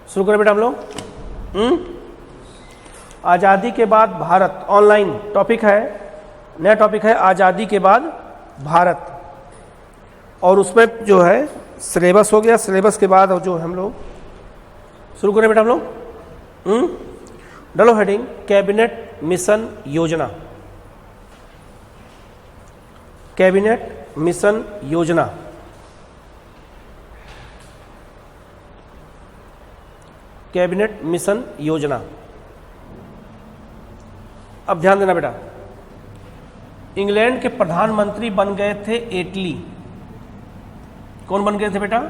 शुरू करें बेटा हम लोग। आज़ादी के बाद भारत ऑनलाइन टॉपिक है, नया टॉपिक है आज़ादी के बाद भारत, और उसमें जो है सिलेबस हो गया। सिलेबस के बाद जो हम लोग शुरू करें बेटा हम लोग। डालो हेडिंग कैबिनेट मिशन योजना। कैबिनेट मिशन योजना। कैबिनेट मिशन योजना। अब ध्यान देना बेटा, इंग्लैंड के प्रधानमंत्री बन गए थे एटली। कौन बन गए थे बेटा?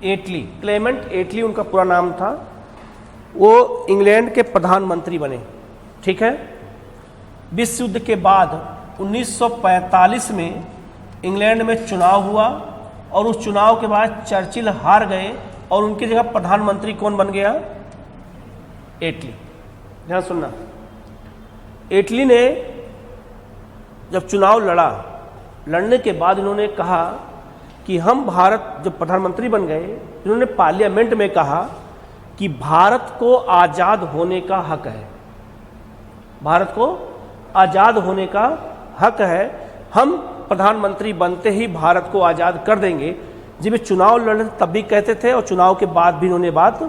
एटली, क्लेमेंट एटली उनका पूरा नाम था। वो इंग्लैंड के प्रधानमंत्री बने, ठीक है। विश्व युद्ध के बाद 1945 में इंग्लैंड में चुनाव हुआ और उस चुनाव के बाद चर्चिल हार गए और उनकी जगह प्रधानमंत्री कौन बन गया? एटली। ध्यान सुनना, एटली ने जब चुनाव लड़ा, लड़ने के बाद इन्होंने कहा कि हम भारत, जब प्रधानमंत्री बन गए, इन्होंने पार्लियामेंट में कहा कि भारत को आज़ाद होने का हक है। भारत को आज़ाद होने का हक है, हम प्रधानमंत्री बनते ही भारत को आज़ाद कर देंगे। जब चुनाव लड़े तब भी कहते थे और चुनाव के बाद भी इन्होंने बात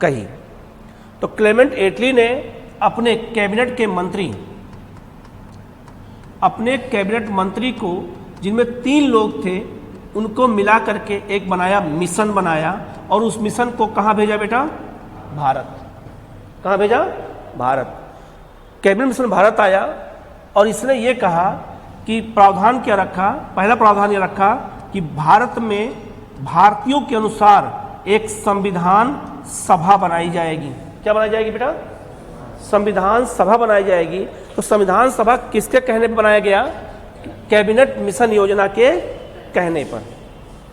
कही। तो क्लेमेंट एटली ने अपने कैबिनेट मंत्री को, जिनमें 3 लोग थे, उनको मिला करके एक मिशन बनाया और उस मिशन को कहाँ भेजा बेटा? भारत। कहाँ भेजा? भारत। कैबिनेट मिशन भारत आया और इसने ये कहा कि प्रावधान क्या रखा? पहला प्रावधान ये रखा कि भारत में भारतीयों के अनुसार एक संविधान सभा बनाई जाएगी। क्या बनाई जाएगी बेटा? संविधान सभा बनाई जाएगी। तो संविधान सभा किसके कहने पर बनाया गया? कैबिनेट मिशन योजना के कहने पर,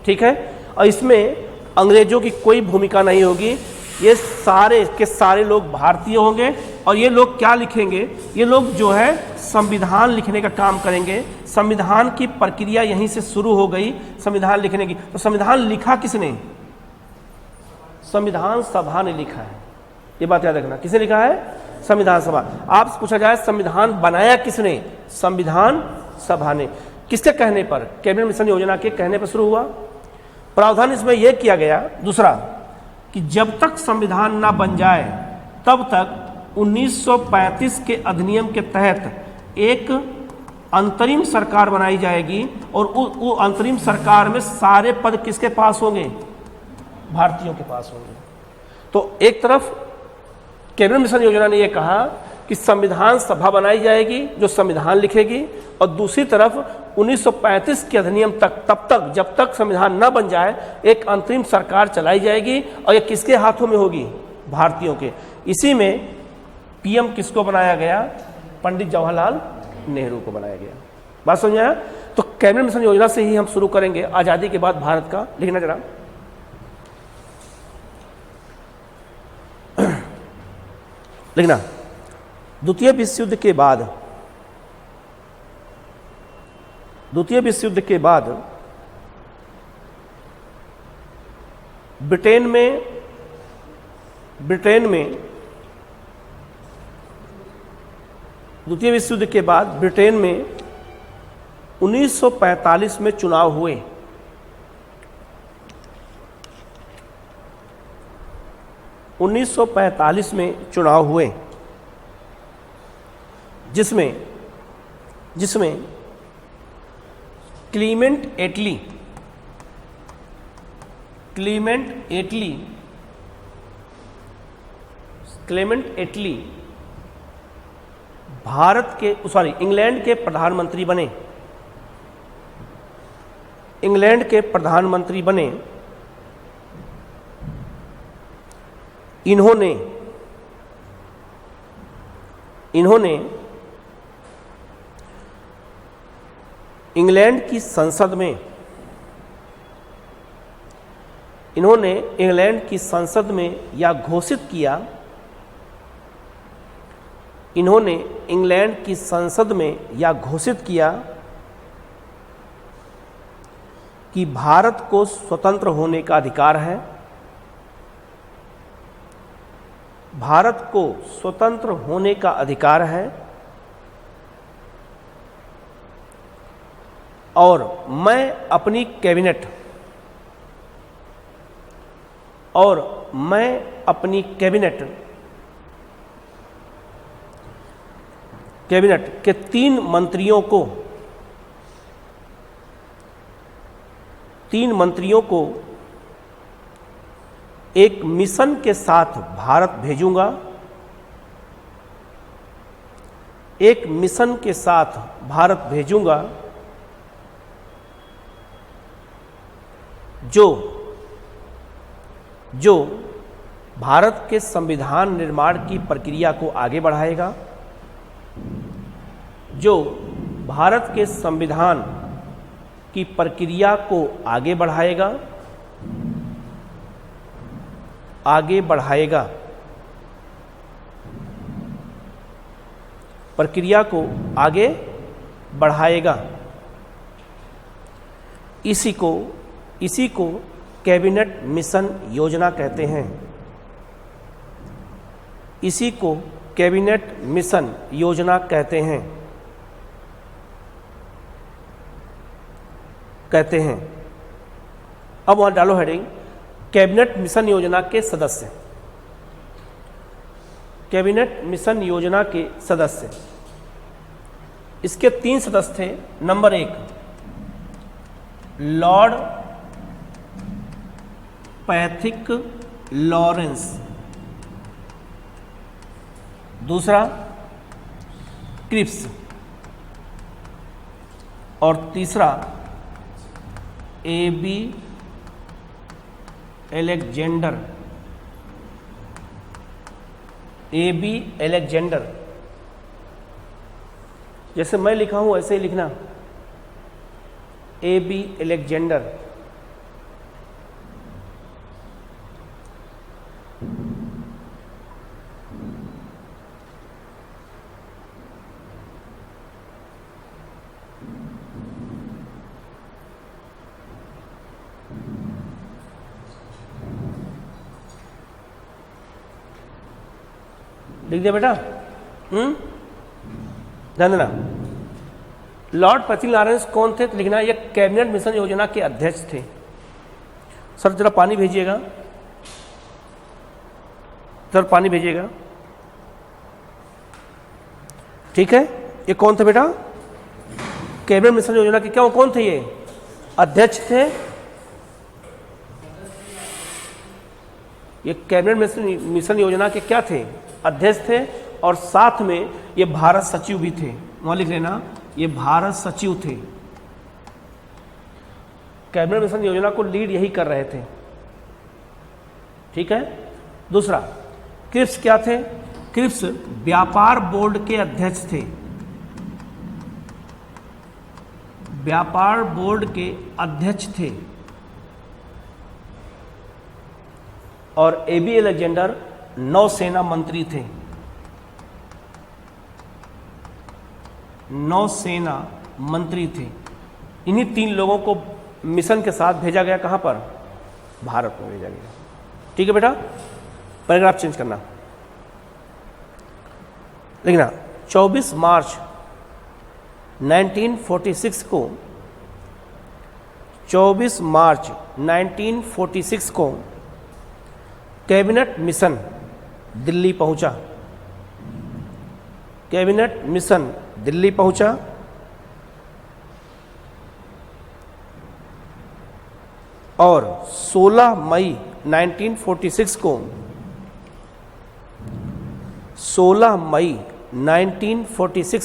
ठीक है। और इसमें अंग्रेजों की कोई भूमिका नहीं होगी। ये सारे के सारे लोग भारतीय होंगे और ये लोग क्या लिखेंगे? ये लोग जो है संविधान लिखने का काम करेंगे। संविधान की प्रक्रिया यहीं से शुरू हो गई, संविधान लिखने की। तो संविधान लिखा किसने? संविधान सभा ने लिखा है। ये बात याद रखना, किसने लिखा है? संविधान सभा। आपसे पूछा जाए संविधान बनाया किसने? संविधान सभा ने। किसके कहने पर? कैबिनेट मिशन योजना के कहने पर शुरू हुआ। प्रावधान इसमें यह किया गया दूसरा कि जब तक संविधान ना बन जाए तब तक 1935 के अधिनियम के तहत एक अंतरिम सरकार बनाई जाएगी और वो अंतरिम सरकार में सारे पद किसके पास होंगे? भारतीयों के पास होंगे। तो एक तरफ कैबिनेट मिशन योजना ने यह कहा कि संविधान सभा बनाई जाएगी जो संविधान लिखेगी, और दूसरी तरफ 1935 के अधिनियम तक, तब तक जब तक संविधान न बन जाए, एक अंतरिम सरकार चलाई जाएगी और ये किसके हाथों में होगी? भारतीयों के। इसी में पीएम किसको बनाया गया? पंडित जवाहरलाल नेहरू को बनाया गया। बात समझ आया? तो कैबिनेट मिशन योजना से ही हम शुरू करेंगे आजादी के बाद भारत का। लिखना जरा, लिखना। द्वितीय विश्व युद्ध के बाद ब्रिटेन में द्वितीय विश्व युद्ध के बाद ब्रिटेन में 1945 में चुनाव हुए। 1945 में चुनाव हुए जिसमें क्लीमेंट एटली इंग्लैंड के प्रधानमंत्री बने। इन्होंने इंग्लैंड की संसद में यह घोषित किया कि भारत को स्वतंत्र होने का अधिकार है भारत को स्वतंत्र होने का अधिकार है और मैं अपनी कैबिनेट के 3 मंत्रियों को एक मिशन के साथ भारत भेजूंगा, जो भारत के संविधान निर्माण की प्रक्रिया को आगे बढ़ाएगा, इसी को कैबिनेट मिशन योजना कहते हैं। अब वहां डालो हेडिंग कैबिनेट मिशन योजना के सदस्य। इसके 3 सदस्य थे। नंबर 1 लॉर्ड पैथिक लॉरेंस, दूसरा क्रिप्स और तीसरा AB एलेक्जेंडर। जैसे मैं लिखा हूं ऐसे ही लिखना, AB एलेक्जेंडर। लिख दिया बेटा? ध्यान देना। लॉर्ड पैथिक लॉरेंस कौन थे तो लिखना ये कैबिनेट मिशन योजना के अध्यक्ष थे। सर जरा पानी भेजिएगा, ठीक है। ये कौन थे बेटा? कैबिनेट मिशन योजना के क्या कौन थे? ये अध्यक्ष थे। ये कैबिनेट मिशन योजना के क्या थे? अध्यक्ष थे और साथ में ये भारत सचिव भी थे। वहां लिख लेना ये भारत सचिव थे। कैबिनेट मिशन योजना को लीड यही कर रहे थे, ठीक है। दूसरा क्रिप्स क्या थे? क्रिप्स व्यापार बोर्ड के अध्यक्ष थे। और AB एलेक्जेंडर नौसेना मंत्री थे। इन्हीं 3 लोगों को मिशन के साथ भेजा गया। कहां पर? भारत में भेजा गया। ठीक है बेटा, पैराग्राफ चेंज करना। लिखना 24 मार्च 1946 को कैबिनेट मिशन दिल्ली पहुंचा। और 16 मई 1946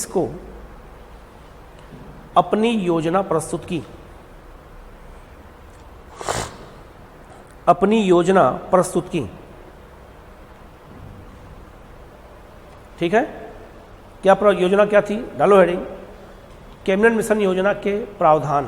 को अपनी योजना प्रस्तुत की। ठीक है, क्या योजना क्या थी? डालो हेडिंग कैबिनेट मिशन योजना के प्रावधान।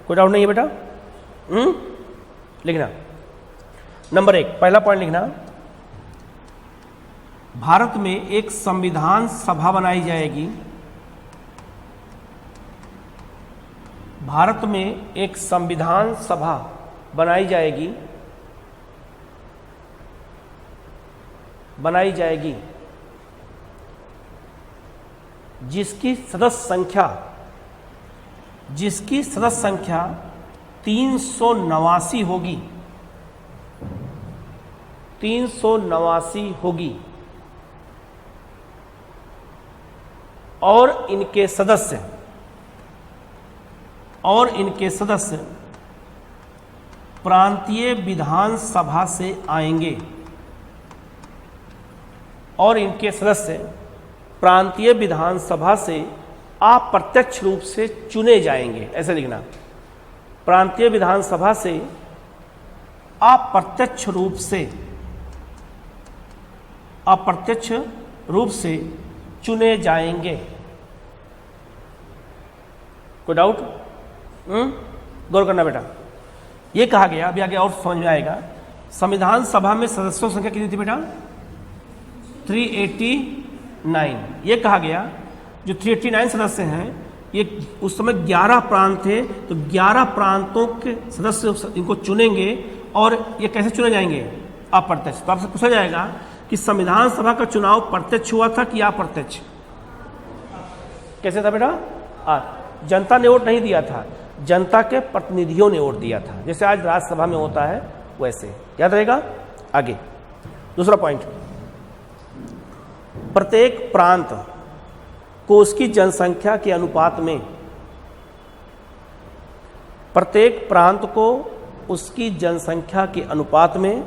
कोई डाउट नहीं है बेटा? लिखना नंबर 1 पहला पॉइंट लिखना, भारत में एक संविधान सभा बनाई जाएगी। भारत में एक संविधान सभा बनाई जाएगी जिसकी सदस्य संख्या 389 होगी। 389 होगी और इनके सदस्य प्रांतीय विधानसभा से आएंगे और इनके सदस्य प्रांतीय विधानसभा से अप्रत्यक्ष रूप से चुने जाएंगे। ऐसे लिखना, प्रांतीय विधानसभा से अप्रत्यक्ष रूप से चुने जाएंगे। कोई डाउट? गौर करना बेटा। ये कहा गया, अभी आगे और समझ में आएगा। संविधान सभा में सदस्यों की संख्या कितनी थी बेटा? 389। ये कहा गया जो 389 सदस्य हैं, ये उस समय 11 प्रांत थे, तो 11 प्रांतों के सदस्य इनको चुनेंगे। और ये कैसे चुने जाएंगे? अप्रत्यक्ष। तो आपसे पूछा जाएगा कि संविधान सभा का चुनाव प्रत्यक्ष हुआ था कि अप्रत्यक्ष? कैसे था बेटा? जनता ने वोट नहीं दिया था, जनता के प्रतिनिधियों ने वोट दिया था, जैसे आज राज्यसभा में होता है वैसे। याद रहेगा? आगे दूसरा पॉइंट, प्रत्येक प्रांत को उसकी जनसंख्या के अनुपात में, प्रत्येक प्रांत को उसकी जनसंख्या के अनुपात में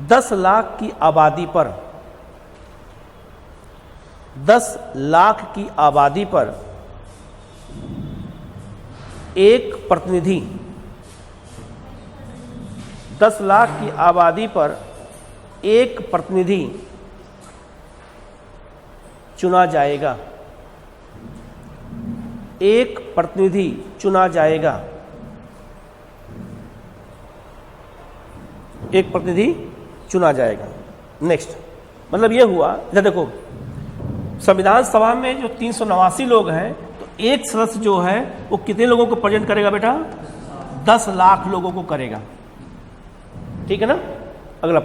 10 लाख की आबादी पर 10 लाख की आबादी पर एक प्रतिनिधि, 10 लाख की आबादी पर एक प्रतिनिधि चुना जाएगा। एक प्रतिनिधि चुना जाएगा। एक प्रतिनिधि चुना जाएगा। नेक्स्ट, मतलब यह हुआ, इधर देखो, संविधान सभा में जो 389 लोग हैं, तो एक सदस्य जो है वो कितने लोगों को प्रेजेंट करेगा बेटा? 10 लाख लोगों को करेगा। ठीक है ना? अगला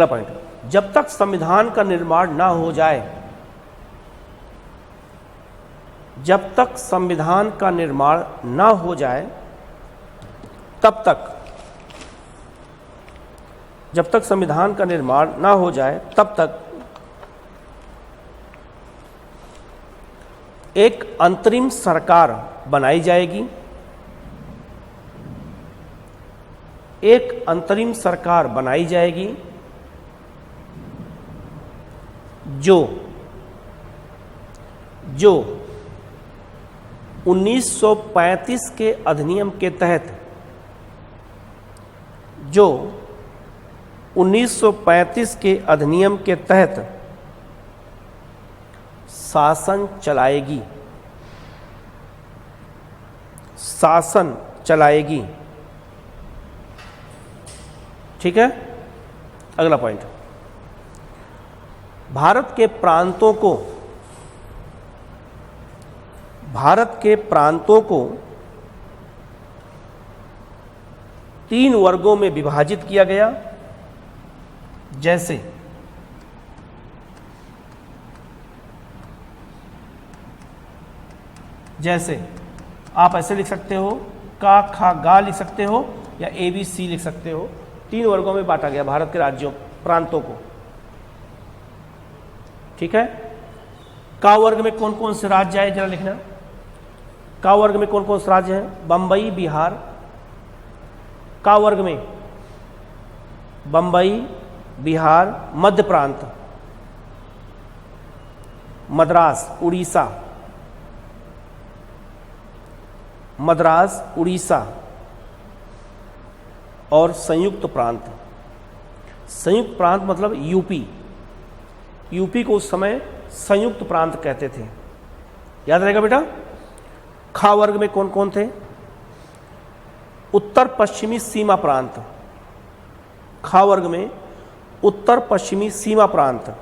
पॉइंट, जब तक संविधान का निर्माण ना हो जाए, जब तक संविधान का निर्माण ना हो जाए, तब तक, जब तक संविधान का निर्माण ना हो जाए तब तक एक अंतरिम सरकार बनाई जाएगी। एक अंतरिम सरकार बनाई जाएगी जो 1935 के अधिनियम के तहत, जो 1935 के अधिनियम के तहत शासन चलाएगी, शासन चलाएगी। ठीक है? अगला पॉइंट, भारत के प्रांतों को, भारत के प्रांतों को 3 वर्गों में विभाजित किया गया। जैसे आप ऐसे लिख सकते हो, का, खा, गा लिख सकते हो, या ABC लिख सकते हो। 3 वर्गों में बांटा गया भारत के राज्यों, प्रांतों को। ठीक है? का वर्ग में कौन कौन से राज्य आए जरा लिखना। का वर्ग में कौन कौन से राज्य हैं? बंबई, बिहार। का वर्ग में बंबई, बिहार, मध्य प्रांत, मद्रास, उड़ीसा, मद्रास, उड़ीसा और संयुक्त प्रांत। संयुक्त प्रांत मतलब यूपी। यूपी को उस समय संयुक्त प्रांत कहते थे। याद रहेगा बेटा? खा वर्ग में कौन कौन थे? उत्तर पश्चिमी सीमा प्रांत, खा वर्ग में उत्तर पश्चिमी सीमा प्रांत,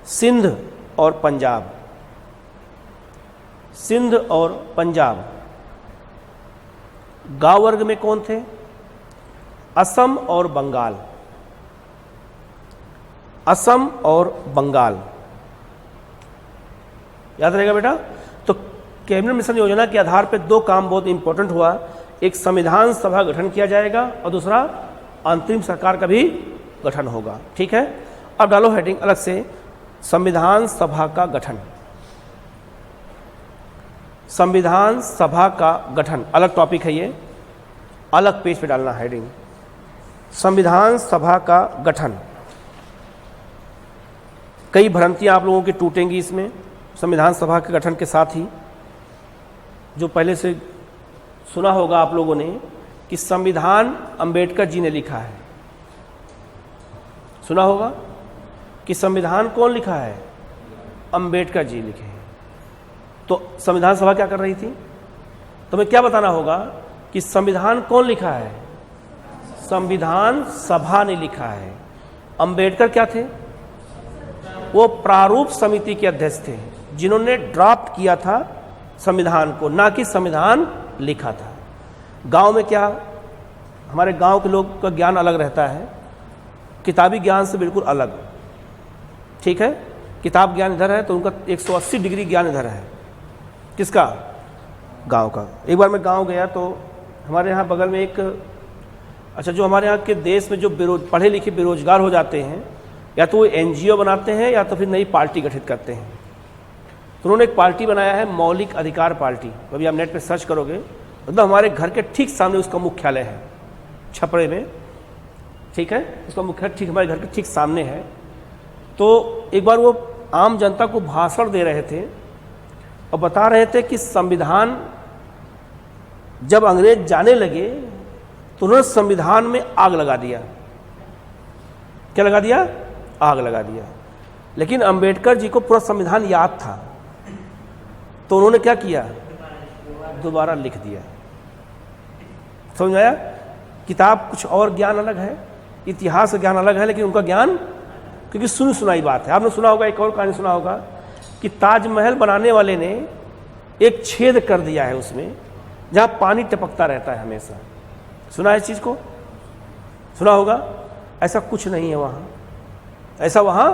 सिंध और पंजाब, सिंध और पंजाब। गा वर्ग में कौन थे? असम और बंगाल, असम और बंगाल। याद रहेगा बेटा। तो कैबिनेट मिशन योजना के आधार पर दो काम बहुत इंपॉर्टेंट हुआ, एक संविधान सभा गठन किया जाएगा और दूसरा अंतरिम सरकार का भी गठन होगा। ठीक है, अब डालो हेडिंग अलग से, संविधान सभा का गठन। संविधान सभा का गठन अलग टॉपिक है, ये अलग पेज पे डालना हेडिंग, संविधान सभा का गठन। कई भ्रांतियां आप लोगों की टूटेंगी इसमें संविधान सभा के गठन के साथ ही। जो पहले से सुना होगा आप लोगों ने कि संविधान अंबेडकर जी ने लिखा है, सुना होगा कि संविधान कौन लिखा है? अंबेडकर जी लिखे हैं। तो संविधान सभा क्या कर रही थी? तुम्हें क्या बताना होगा कि संविधान कौन लिखा है? संविधान सभा ने लिखा है। अंबेडकर क्या थे? वो प्रारूप समिति के अध्यक्ष थे जिन्होंने ड्राफ्ट किया था संविधान को, ना कि संविधान लिखा था। गांव में क्या, हमारे गांव के लोग का ज्ञान अलग रहता है, किताबी ज्ञान से बिल्कुल अलग। ठीक है, किताब ज्ञान इधर है तो उनका 180 डिग्री ज्ञान इधर है। किसका? गांव का। एक बार मैं गांव गया तो हमारे यहाँ बगल में एक, अच्छा जो हमारे यहाँ के देश में जो पढ़े लिखे बेरोजगार हो जाते हैं, या तो वो एनजीओ बनाते हैं या तो फिर नई पार्टी गठित करते हैं। तो उन्होंने एक पार्टी बनाया है, मौलिक अधिकार पार्टी। अभी आप नेट पे सर्च करोगे, मतलब हमारे घर के ठीक सामने उसका मुख्यालय है, छपरे में। ठीक है, उसका मुख्यालय ठीक हमारे घर के ठीक सामने है। तो एक बार वो आम जनता को भाषण दे रहे थे और बता रहे थे कि संविधान जब अंग्रेज जाने लगे तो उन्होंने संविधान में आग लगा दिया। क्या लगा दिया? आग लगा दिया। लेकिन अंबेडकर जी को पूरा संविधान याद था, तो उन्होंने क्या किया? दोबारा लिख दिया। समझ आया? किताब कुछ और, ज्ञान अलग है, इतिहास का ज्ञान अलग है, लेकिन उनका ज्ञान, क्योंकि सुनी सुनाई बात है। आपने सुना होगा, एक और कहानी सुना होगा कि ताजमहल बनाने वाले ने एक छेद कर दिया है उसमें, जहां पानी टपकता रहता है हमेशा। सुना है इस चीज को? सुना होगा। ऐसा कुछ नहीं है वहां, ऐसा वहां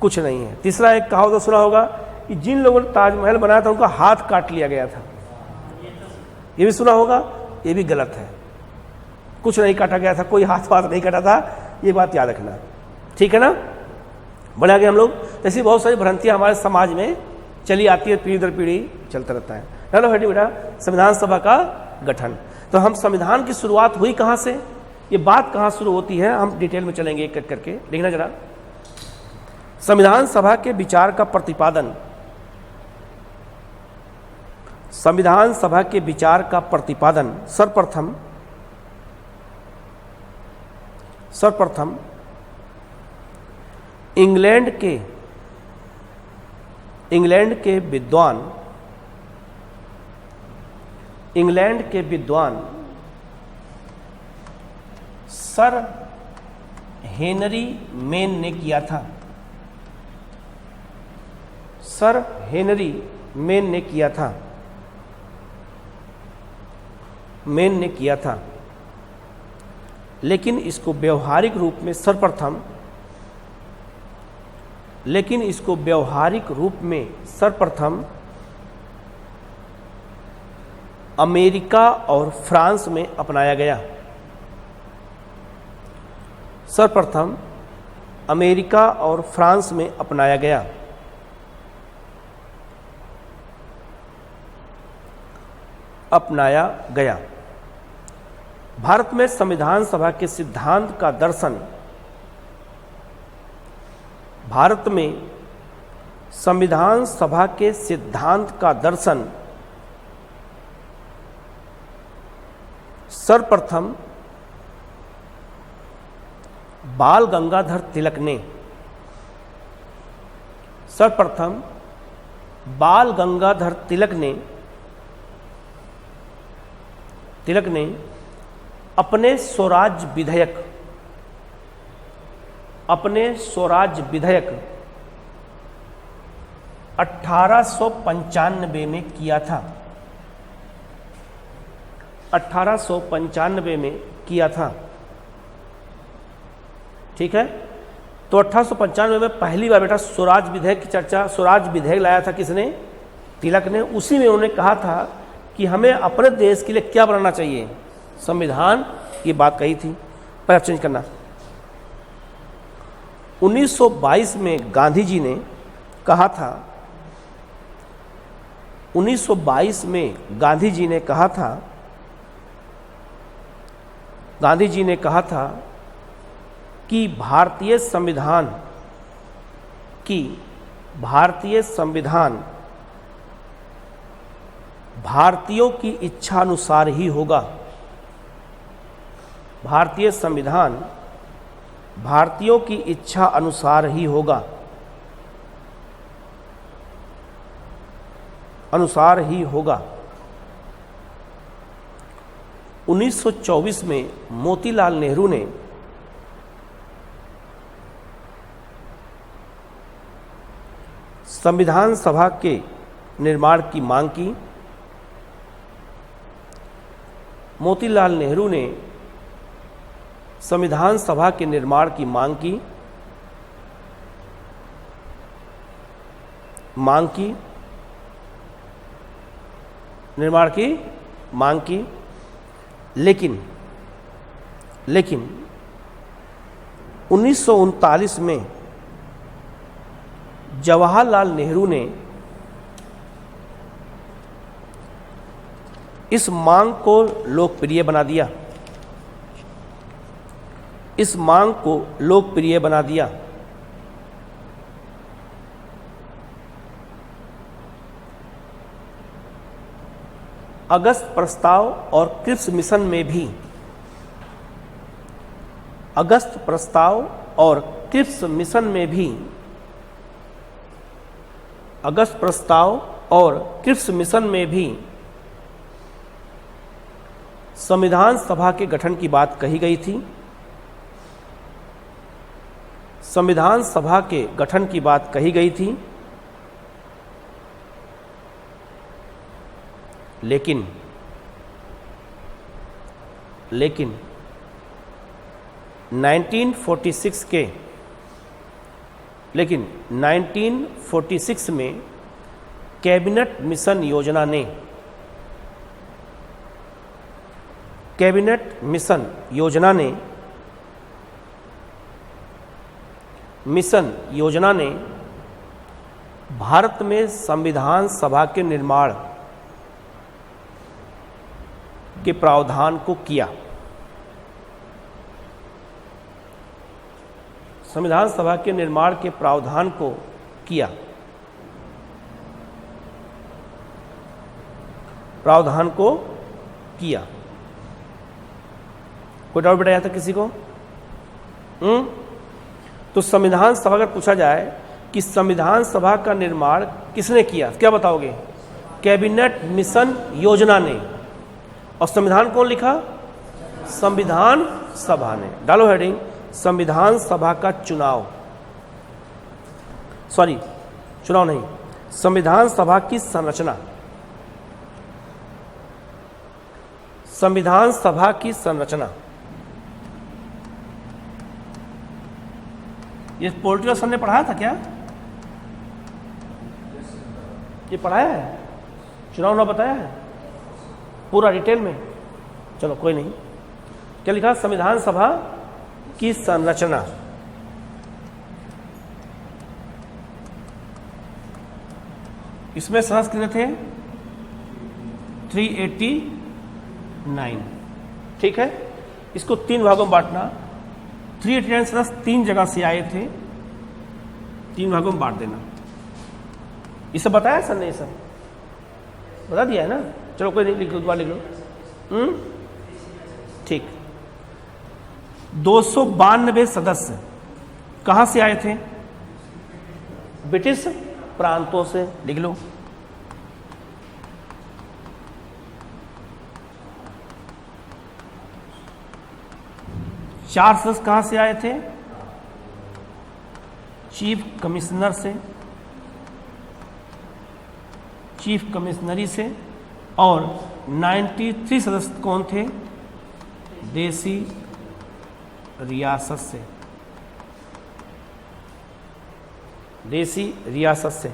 कुछ नहीं है। तीसरा एक कहावत तो सुना होगा कि जिन लोगों ने ताजमहल बनाया था उनका हाथ काट लिया गया था। ये भी सुना होगा, ये भी गलत है। कुछ नहीं काटा गया था, कोई हाथ नहीं काटा था, ये बात याद रखना। ठीक है ना? बढ़ आगे हम लोग। ऐसी बहुत सारी भ्रांतियां हमारे समाज में चली आती है, पीढ़ी दर पीढ़ी चलता रहता है। हेलो हेडी बेटा, संविधान सभा का गठन। तो हम संविधान की शुरुआत हुई कहां से, ये बात कहां शुरू होती है, हम डिटेल में चलेंगे एक एक करके। देखना जरा, संविधान सभा के विचार का प्रतिपादन। संविधान सभा के विचार का प्रतिपादन सर्वप्रथम इंग्लैंड के विद्वान सर हेनरी मेन ने किया था। सर हेनरी मेन ने किया था, लेकिन इसको व्यवहारिक रूप में सर्वप्रथम अमेरिका और फ्रांस में अपनाया गया। सर्वप्रथम अमेरिका और फ्रांस में अपनाया गया। भारत में संविधान सभा के सिद्धांत का दर्शन, भारत में संविधान सभा के सिद्धांत का दर्शन सर्वप्रथम बाल गंगाधर तिलक ने, सर्वप्रथम बाल गंगाधर तिलक ने तिलक ने अपने स्वराज विधेयक 1895 में किया था। 1895 में किया था, ठीक है। तो 1895 में पहली बार बेटा स्वराज विधेयक की चर्चा, स्वराज विधेयक लाया था किसने? तिलक ने। उसी में उन्होंने कहा था कि हमें अपने देश के लिए क्या बनाना चाहिए, संविधान, ये बात कही थी। पर चेंज करना। 1922 में गांधी जी ने कहा था, 1922 में गांधी जी ने कहा था कि भारतीय संविधान भारतीयों की इच्छा अनुसार ही होगा। भारतीय संविधान भारतीयों की इच्छा अनुसार ही होगा, अनुसार ही होगा। 1924 में मोतीलाल नेहरू ने संविधान सभा के निर्माण की मांग की। मोतीलाल नेहरू ने संविधान सभा के निर्माण की मांग की, निर्माण की मांग की, लेकिन 1939 में जवाहरलाल नेहरू ने इस मांग को लोकप्रिय बना दिया। इस मांग को लोकप्रिय बना दिया। अगस्त प्रस्ताव और क्रिप्स मिशन में भी, अगस्त प्रस्ताव और क्रिप्स मिशन में भी, अगस्त प्रस्ताव और क्रिप्स मिशन में भी संविधान सभा के गठन की बात कही गई थी। संविधान सभा के गठन की बात कही गई थी, लेकिन 1946 में कैबिनेट मिशन योजना ने भारत में संविधान सभा के निर्माण के प्रावधान को किया। संविधान सभा के निर्माण के प्रावधान को किया। प्रावधान को किया। कोई डाउट बेटा यहां तक किसी को? तो संविधान सभा अगर पूछा जाए कि संविधान सभा का निर्माण किसने किया, क्या बताओगे? कैबिनेट मिशन योजना ने। और संविधान कौन लिखा? संविधान सभा ने। डालो हेडिंग, संविधान सभा का चुनाव, सॉरी चुनाव नहीं, संविधान सभा की संरचना। संविधान सभा की संरचना। ये पॉलिटिकल सन ने पढ़ाया था क्या? ये पढ़ाया है? चुनाव ना बताया है पूरा डिटेल में? चलो कोई नहीं। क्या लिखा? संविधान सभा की संरचना। इसमें सदस्य कितने थे? 389। ठीक है, इसको 3 भागों में बांटना। 389 सदस्य 3 जगह से आए थे, 3 भागों में बांट देना। ये सब बताया सर ने? ये सब बता दिया है ना? चलो कोई नहीं, लिख लो, दोबारा लिख लो। ठीक। 292 सदस्य कहां से आए थे? ब्रिटिश प्रांतों से। लिख लो। 4 सदस्य कहाँ से आए थे? चीफ कमिश्नर से, चीफ कमिश्नरी से, और 93 सदस्य कौन थे? देसी रियासत से, देसी रियासत से।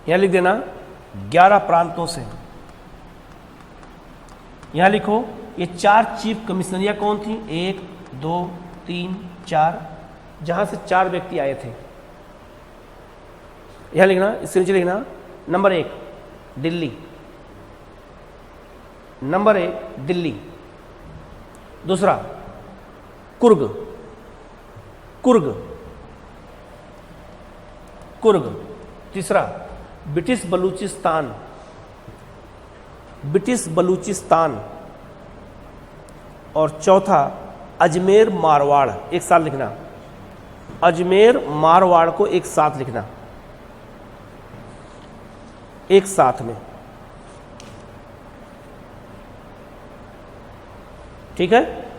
यहां लिख देना 11 प्रांतों से। यहां लिखो ये 4 चीफ कमिश्नरियां कौन थी? 1 2 3 4, जहां से 4 व्यक्ति आए थे। यहां लिखना, इससे नीचे लिखना नंबर 1 दिल्ली, नंबर 1 दिल्ली। दूसरा कुर्ग, कुर्ग, कुर्ग। तीसरा ब्रिटिश बलूचिस्तान, ब्रिटिश बलूचिस्तान। और चौथा अजमेर मारवाड़। एक साथ लिखना, अजमेर मारवाड़ को एक साथ लिखना, एक साथ में। ठीक है,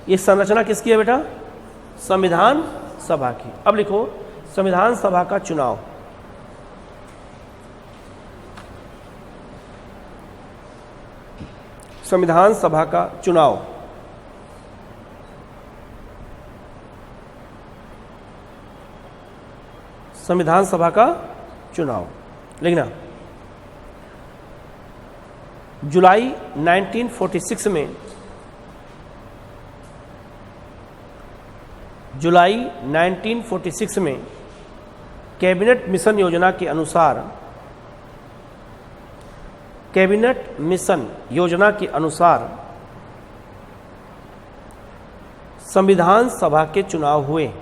ये संरचना किसकी है बेटा? संविधान सभा की। अब लिखो संविधान सभा का चुनाव। संविधान सभा का चुनाव। संविधान सभा का चुनाव लिखना। जुलाई 1946 में, जुलाई 1946 में कैबिनेट मिशन योजना के अनुसार, कैबिनेट मिशन योजना के अनुसार संविधान सभा के चुनाव हुए।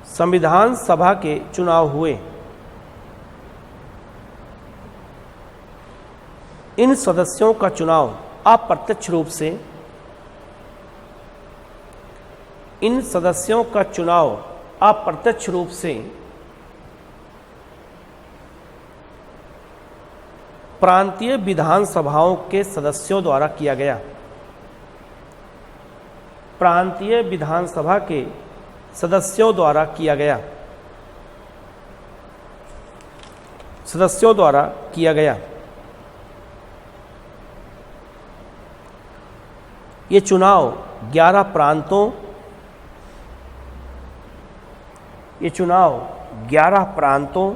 संविधान सभा के चुनाव हुए। इन सदस्यों का चुनाव अप्रत्यक्ष रूप से, इन सदस्यों का चुनाव अप्रत्यक्ष रूप से प्रांतीय विधानसभाओं के सदस्यों द्वारा किया गया। प्रांतीय विधानसभा के सदस्यों द्वारा किया गया, सदस्यों द्वारा किया गया। ये चुनाव 11 प्रांतों, ये चुनाव 11 प्रांतों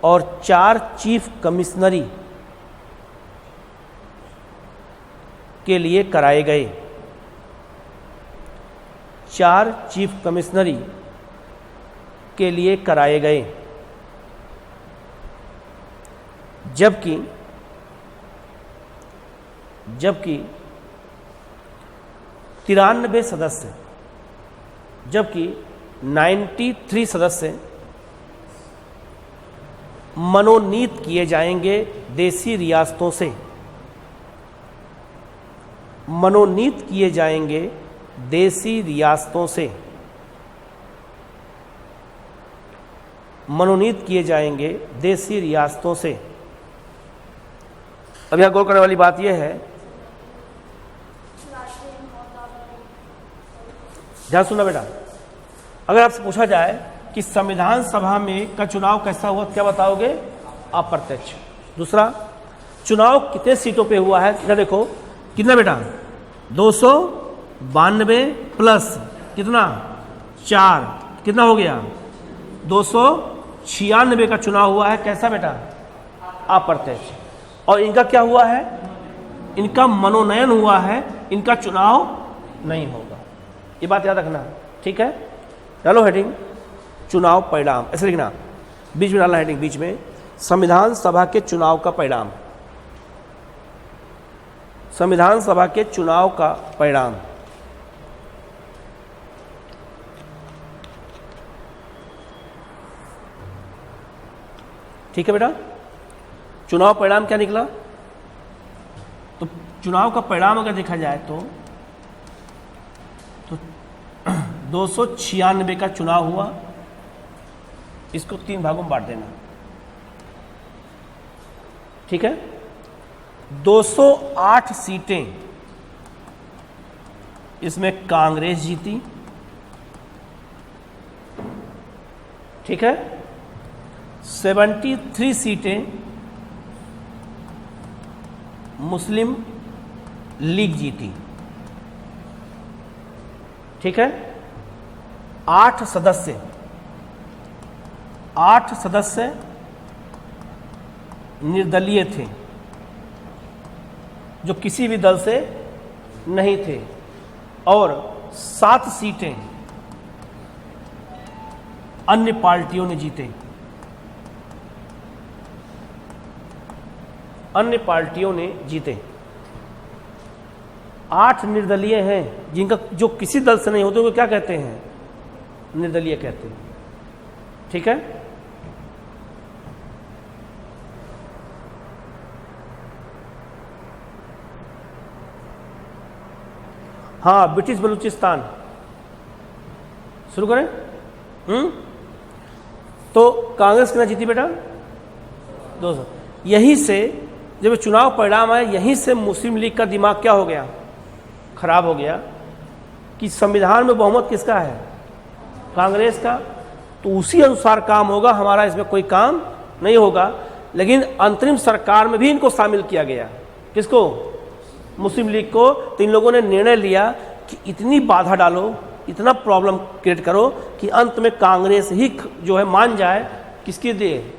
और 4 चीफ कमिश्नरी के लिए कराए गए। 4 चीफ कमिश्नरी के लिए कराए गए। जबकि 93 सदस्य, जबकि 93 सदस्य मनोनीत किए जाएंगे देसी रियासतों से, मनोनीत किए जाएंगे देसी रियासतों से, मनोनीत किए जाएंगे देसी रियासतों से। अब यहां गौर करने वाली बात यह है, ध्यान सुनना बेटा, अगर आपसे पूछा जाए कि संविधान सभा में का चुनाव कैसा हुआ, क्या बताओगे? अप्रत्यक्ष। दूसरा, चुनाव कितने सीटों पे हुआ है? इधर देखो, कितना बेटा? 292 प्लस कितना? 4, कितना हो गया? 296 का चुनाव हुआ है। कैसा बेटा? अप्रत्यक्ष। और इनका क्या हुआ है? इनका मनोनयन हुआ है, इनका चुनाव नहीं होगा। ये बात याद रखना, ठीक है? डालो हेडिंग चुनाव परिणाम, ऐसे लिखना, बीच में डालना हेडिंग, बीच में संविधान सभा के चुनाव का परिणाम, संविधान सभा के चुनाव का परिणाम। ठीक है बेटा? चुनाव परिणाम क्या निकला? तो चुनाव का परिणाम अगर देखा जाए तो 296 का चुनाव हुआ। इसको 3 भागों में बांट देना। ठीक है। 208 सीटें इसमें कांग्रेस जीती, ठीक है। 73 सीटें मुस्लिम लीग जीती, ठीक है। 8 सदस्य निर्दलीय थे, जो किसी भी दल से नहीं थे, और 7 सीटें अन्य पार्टियों ने जीते। अन्य पार्टियों ने जीते। 8 निर्दलीय हैं, जिनका जो किसी दल से नहीं होते, वो क्या कहते हैं? निर्दलीय कहते हैं, ठीक है। हाँ, ब्रिटिश बलूचिस्तान शुरू करें। तो कांग्रेस कितना जीती बेटा? 200। यहीं से जब चुनाव परिणाम आया, यहीं से मुस्लिम लीग का दिमाग क्या हो गया? खराब हो गया कि संविधान में बहुमत किसका है? कांग्रेस का। तो उसी अनुसार काम होगा, हमारा इसमें कोई काम नहीं होगा। लेकिन अंतरिम सरकार में भी इनको शामिल किया गया। किसको? मुस्लिम लीग को। तो इन लोगों ने निर्णय लिया कि इतनी बाधा डालो, इतना प्रॉब्लम क्रिएट करो कि अंत में कांग्रेस ही जो है मान जाए, किसके लिए?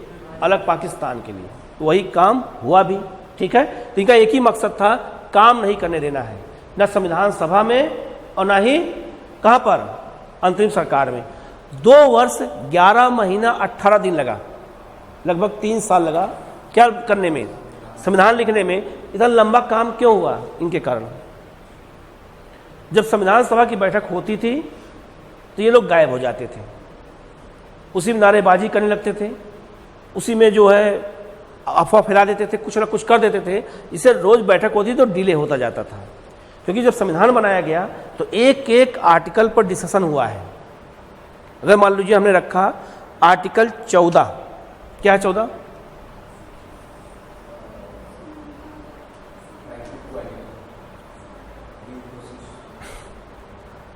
अलग पाकिस्तान के लिए। तो वही काम हुआ भी, ठीक है। तो इनका एक ही मकसद था, काम नहीं करने देना है, न संविधान सभा में और न ही कहाँ पर? अंतरिम सरकार में। 2 वर्ष 11 महीना 18 दिन लगा, लगभग 3 साल लगा क्या करने में? संविधान लिखने में। इतना लंबा काम क्यों हुआ? इनके कारण। जब संविधान सभा की बैठक होती थी तो ये लोग गायब हो जाते थे, उसी में नारेबाजी करने लगते थे, उसी में जो है अफवाह फैला देते थे, कुछ ना कुछ कर देते थे। इससे रोज बैठक होती तो डिले होता जाता था। क्योंकि जब संविधान बनाया गया तो एक एक आर्टिकल पर डिस्कशन हुआ है। अगर मान लीजिए हमने रखा आर्टिकल 14, क्या है 14?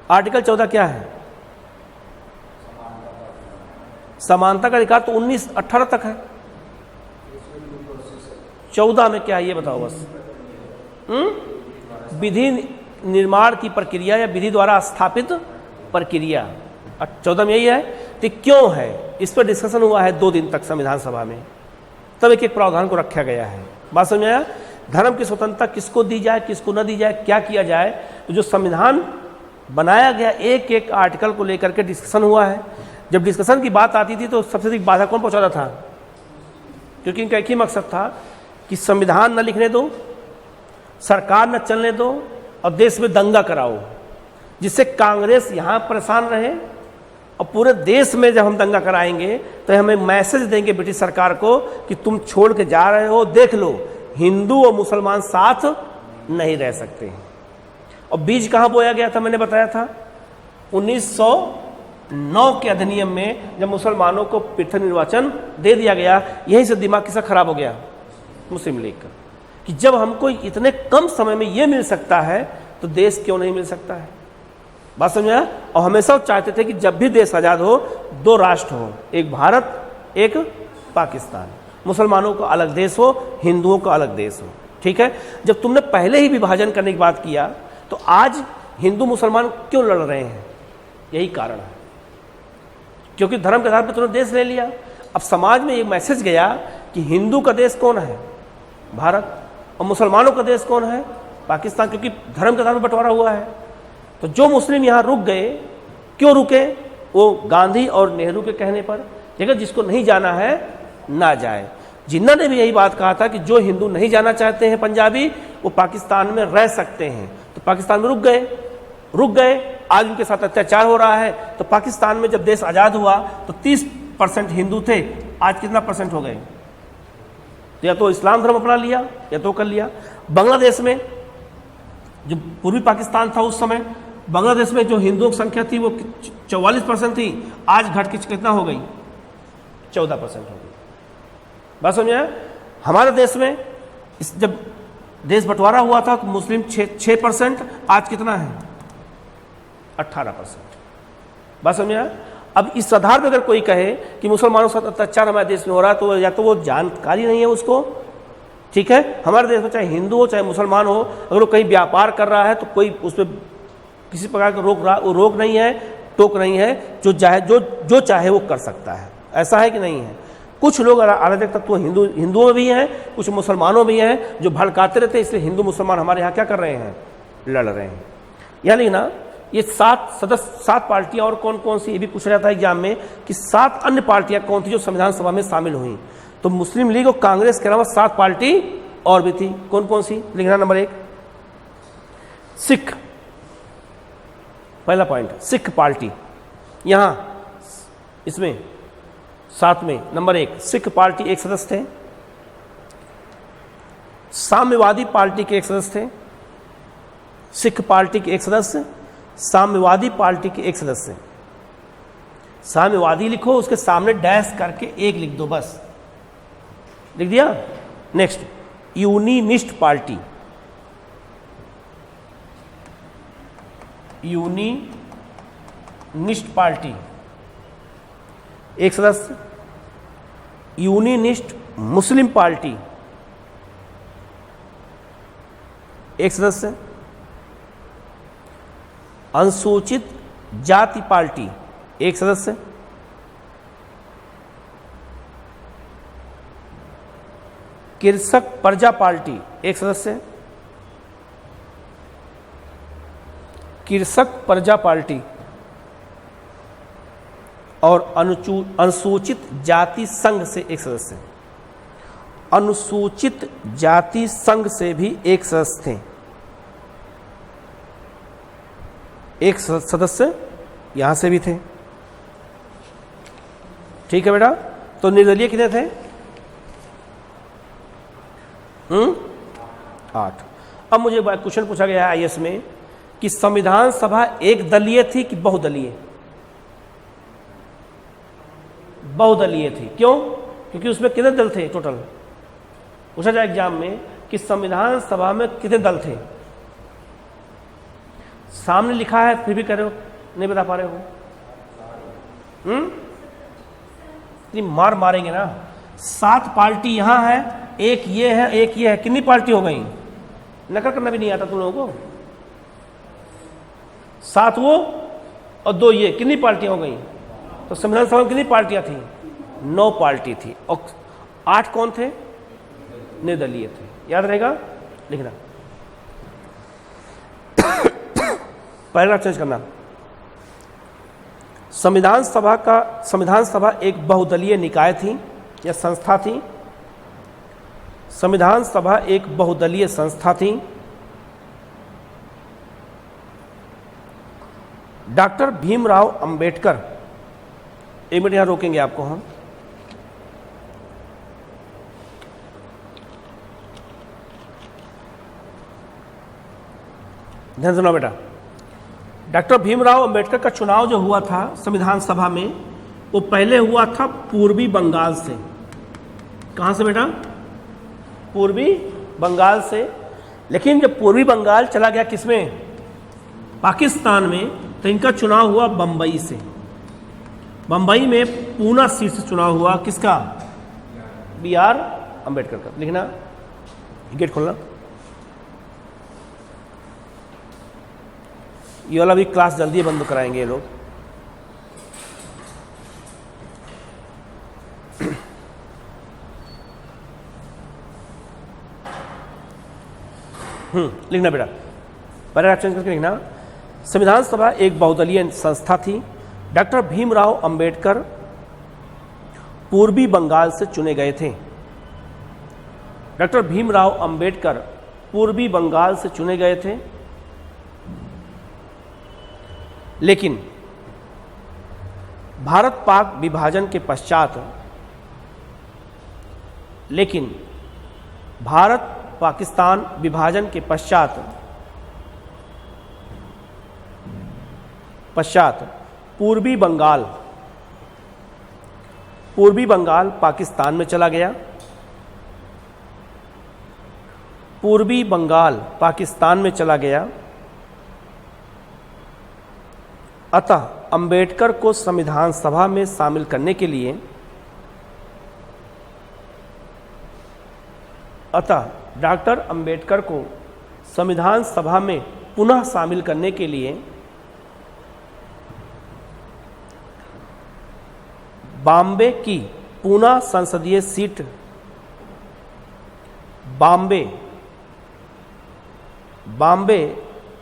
आर्टिकल 14 क्या है? समानता का अधिकार। तो 19-18 तक है। 14 में क्या है ये बताओ बस। विधि निर्माण की प्रक्रिया या विधि द्वारा स्थापित प्रक्रिया, 14 में यही है। तो क्यों है? इस पर डिस्कशन हुआ है 2 दिन तक संविधान सभा में, तब एक एक प्रावधान को रखा गया है। बात समझ आया? धर्म की स्वतंत्रता किसको दी जाए, किसको न दी जाए, क्या किया जाए। तो जो संविधान बनाया गया, एक एक आर्टिकल को लेकर के डिस्कशन हुआ है। जब डिस्कशन की बात आती थी तो सबसे अधिक बाधा कौन पहुंचाता था? क्योंकि इनका एक ही मकसद था कि संविधान न लिखने दो, सरकार न चलने दो, और देश में दंगा कराओ, जिससे कांग्रेस यहाँ परेशान रहे। और पूरे देश में जब हम दंगा कराएंगे तो हमें मैसेज देंगे ब्रिटिश सरकार को कि तुम छोड़ के जा रहे हो, देख लो हिंदू और मुसलमान साथ नहीं रह सकते। और बीज कहाँ बोया गया था? मैंने बताया था 1909 के अधिनियम में, जब मुसलमानों को पृथक निर्वाचन दे दिया गया। यहीं से दिमाग किसका खराब हो गया? मुस्लिम लीग का, कि जब हमको इतने कम समय में ये मिल सकता है तो देश क्यों नहीं मिल सकता है। बात समझा? और हमेशा चाहते थे कि जब भी देश आज़ाद हो 2 राष्ट्र हो, एक भारत एक पाकिस्तान, मुसलमानों का अलग देश हो, हिंदुओं का अलग देश हो, ठीक है। जब तुमने पहले ही विभाजन करने की बात किया तो आज हिंदू मुसलमान क्यों लड़ रहे हैं? यही कारण है, क्योंकि धर्म के आधार पर तुमने देश ले लिया। अब समाज में ये मैसेज गया कि हिंदू का देश कौन है? भारत, और मुसलमानों का देश कौन है? पाकिस्तान, क्योंकि धर्म के आधार पर बंटवारा हुआ है। तो जो मुस्लिम यहाँ रुक गए, क्यों रुके? वो गांधी और नेहरू के कहने पर। देखिए, जिसको नहीं जाना है ना जाए। जिन्ना ने भी यही बात कहा था कि जो हिंदू नहीं जाना चाहते हैं पंजाबी, वो पाकिस्तान में रह सकते हैं। तो पाकिस्तान में रुक गए। आज उनके साथ अत्याचार हो रहा है। तो पाकिस्तान में जब देश आज़ाद हुआ तो 30% हिंदू थे, आज कितना परसेंट हो गए? तो या तो इस्लाम धर्म अपना लिया या तो कर लिया। बांग्लादेश में, जो पूर्वी पाकिस्तान था उस समय, बांग्लादेश में जो हिंदुओं की संख्या थी वो 44% थी, आज घट के कितना हो गई? 14% हो गई। बात समझे? हमारे देश में जब देश बंटवारा हुआ था तो मुस्लिम 6%, आज कितना है 18%। बात समझ आया? अब इस आधार पर अगर कोई कहे कि मुसलमानों के साथ अत्याचार हमारे देश में हो रहा है तो या तो वो जानकारी नहीं है उसको, ठीक है। हमारे देश में चाहे हिंदू हो चाहे मुसलमान हो, अगर वो कहीं व्यापार कर रहा है तो कोई उस पर किसी प्रकार का रोक नहीं है, टोक नहीं है, जो चाहे वो कर सकता है। ऐसा है कि नहीं है? कुछ लोग अराजक तत्व हिंदुओं में भी हैं, कुछ मुसलमानों में भी हैं जो भड़काते रहते हैं, इसलिए हिंदू मुसलमान हमारे यहाँ क्या कर रहे हैं, लड़ रहे हैं। यानी ना ये 7 पार्टियां और कौन कौन सी, ये भी पूछा जाता है एग्जाम में कि 7 अन्य पार्टियां कौन थी जो संविधान सभा में शामिल हुई। तो मुस्लिम लीग और कांग्रेस के अलावा 7 पार्टी और भी थी। कौन कौन सी लिखना? नंबर 1 सिख, पहला पॉइंट सिख पार्टी, यहां इसमें 7 में नंबर 1 सिख पार्टी 1 सदस्य थे। साम्यवादी पार्टी के 1 सदस्य थे। सिख पार्टी के 1 सदस्य, साम्यवादी पार्टी के 1 सदस्य। साम्यवादी लिखो, उसके सामने डैश करके 1 लिख दो, बस लिख दिया। नेक्स्ट यूनिनिस्ट पार्टी, यूनिनिस्ट पार्टी 1 सदस्य। यूनिनिस्ट मुस्लिम पार्टी 1 सदस्य। अनुसूचित जाति पार्टी 1 सदस्य। कृषक प्रजा पार्टी 1 सदस्य। कृषक प्रजा पार्टी और अनुसूचित जाति संघ से 1 सदस्य। अनुसूचित जाति संघ से भी 1 सदस्य थे। 1 सदस्य यहां से भी थे, ठीक है बेटा। तो निर्दलीय कितने थे? 8। अब मुझे क्वेश्चन पूछा गया है आईएएस में कि संविधान सभा एक दलीय थी कि बहुदलीय? बहुदलीय थी। क्यों? क्योंकि उसमें कितने दल थे टोटल? पूछा जाए एग्जाम में कि संविधान सभा में कितने दल थे। सामने लिखा है फिर भी कह रहे हो नहीं बता पा रहे हो। इतनी मार मारेंगे ना। 7 पार्टी यहां है, एक ये है, एक ये है, कितनी पार्टी हो गई? नकल करना भी नहीं आता तुम लोगों को। 7 वो और 2 ये, कितनी पार्टियां हो गई? तो संविधान सभा में कितनी पार्टियां थी? 9 पार्टी थी और 8 कौन थे? निर्दलीय थे। याद रहेगा, लिखना। पैराग्राफ चेंज करना। संविधान सभा एक बहुदलीय निकाय थी या संस्था थी। संविधान सभा एक बहुदलीय संस्था थी। डॉक्टर भीमराव अंबेडकर, 1 मिनट यहां रोकेंगे आपको हम। ध्यान सुनो बेटा। डॉक्टर भीमराव अंबेडकर का चुनाव जो हुआ था संविधान सभा में, वो पहले हुआ था पूर्वी बंगाल से। कहां से बेटा? पूर्वी बंगाल से। लेकिन जब पूर्वी बंगाल चला गया किसमें? पाकिस्तान में, तो इनका चुनाव हुआ बंबई से। बंबई में पूना सीट से चुनाव हुआ। किसका? BR अंबेडकर का। लिखना, गेट खोलना। ये वाला भी क्लास जल्दी बंद कराएंगे ये लोग। लिखना बेटा, पैराग्राफ चेंज करके लिखना। संविधान सभा एक बहुदलीय संस्था थी। डॉक्टर भीमराव अंबेडकर पूर्वी बंगाल से चुने गए थे। डॉक्टर भीमराव अंबेडकर पूर्वी बंगाल से चुने गए थे। लेकिन भारत पाक विभाजन के पश्चात भारत पाकिस्तान विभाजन के पश्चात पूर्वी बंगाल पाकिस्तान में चला गया। पूर्वी बंगाल पाकिस्तान में चला गया, अतः अंबेडकर को संविधान सभा में शामिल करने के लिए डॉक्टर अंबेडकर को संविधान सभा में पुनः शामिल करने के लिए बॉम्बे की पूना संसदीय सीट बॉम्बे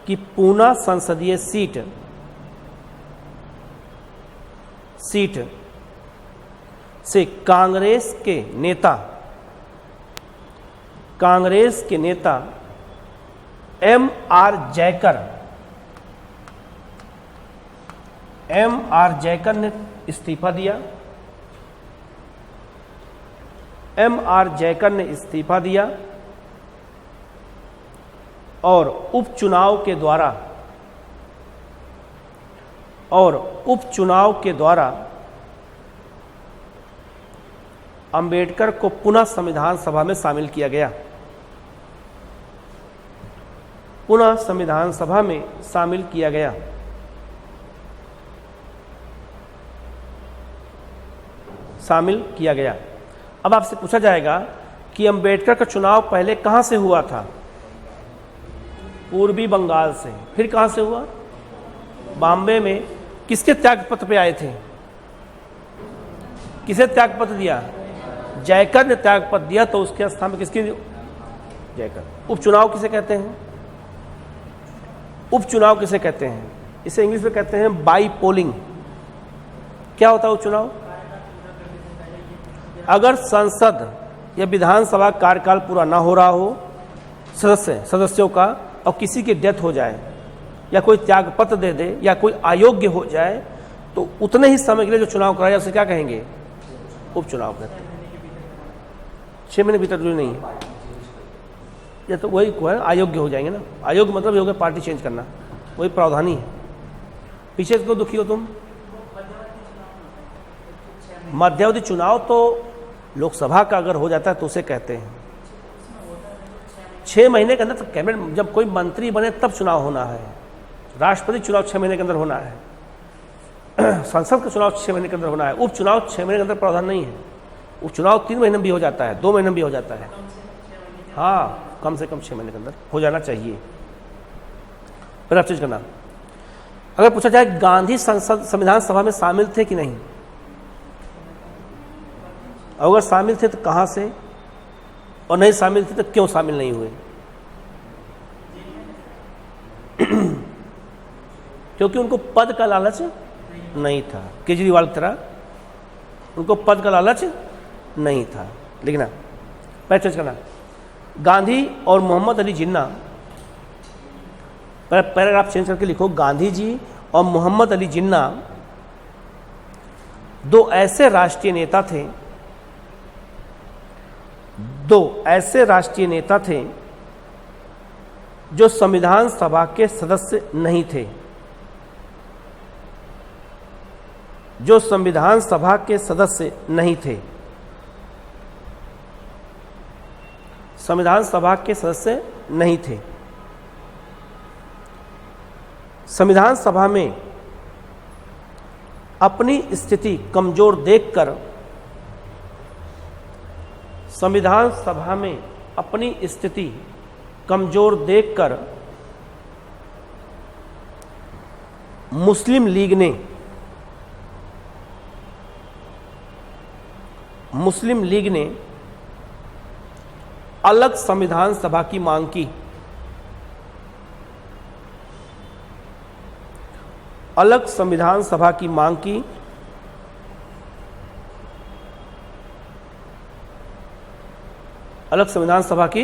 की पूना संसदीय सीट से कांग्रेस के नेता M.R. जयकर ने इस्तीफा दिया। M.R. जयकर ने इस्तीफा दिया और उपचुनाव के द्वारा अंबेडकर को पुनः संविधान सभा में शामिल किया गया। पुनः संविधान सभा में शामिल किया गया। अब आपसे पूछा जाएगा कि अंबेडकर का चुनाव पहले कहां से हुआ था? पूर्वी बंगाल से। फिर कहां से हुआ? बॉम्बे में। किसके त्यागपत्र पे आए थे? किसे त्यागपत्र दिया? जयकर ने त्यागपत्र दिया, तो उसके स्थान में किसकी? जयकर। उपचुनाव किसे कहते हैं? उपचुनाव किसे कहते हैं? इसे इंग्लिश में कहते हैं बाई पोलिंग। क्या होता है उपचुनाव? अगर संसद या विधानसभा कार्यकाल पूरा ना हो रहा हो सदस्यों का, और किसी की डेथ हो जाए या कोई त्यागपत्र दे दे या कोई अयोग्य हो जाए, तो उतने ही समय के लिए जो चुनाव कराया उसे क्या कहेंगे? उपचुनाव कहते हैं। 6 महीने भीतर जरूरी नहीं है, या तो वही को है अयोग्य हो जाएंगे ना। अयोग्य मतलब हो गया पार्टी चेंज करना, वही प्रावधान ही है। पीछे से क्यों दुखी हो तुम? मध्यावधि चुनाव तो लोकसभा का अगर हो जाता है तो उसे कहते हैं 6 महीने के अंदर। तो कैबिनेट जब कोई मंत्री बने तब चुनाव होना है। राष्ट्रपति चुनाव 6 महीने के अंदर होना है, संसद का चुनाव 6 महीने के अंदर होना है। उपचुनाव 6 महीने के अंदर प्रावधान नहीं है। उपचुनाव 3 महीने में भी हो जाता है, 2 महीने में भी हो जाता है। हाँ, कम से कम 6 महीने के अंदर हो जाना चाहिए। फिर आप चीज करना, अगर पूछा जाए गांधी संविधान सभा में शामिल थे कि नहीं, अगर शामिल थे तो कहां से, और नहीं शामिल थे तो क्यों शामिल नहीं हुए? क्योंकि उनको पद का लालच नहीं था। केजरीवाल की तरह उनको पद का लालच नहीं था। लिखना, पैचेज करना। गांधी और मोहम्मद अली जिन्ना, पैराग्राफ चेंज करके लिखो, गांधी जी और मोहम्मद अली जिन्ना 2 ऐसे राष्ट्रीय नेता थे जो संविधान सभा के सदस्य नहीं थे। संविधान सभा के सदस्य नहीं थे। संविधान सभा में अपनी स्थिति कमजोर देखकर मुस्लिम लीग ने अलग संविधान सभा की मांग की। अलग संविधान सभा की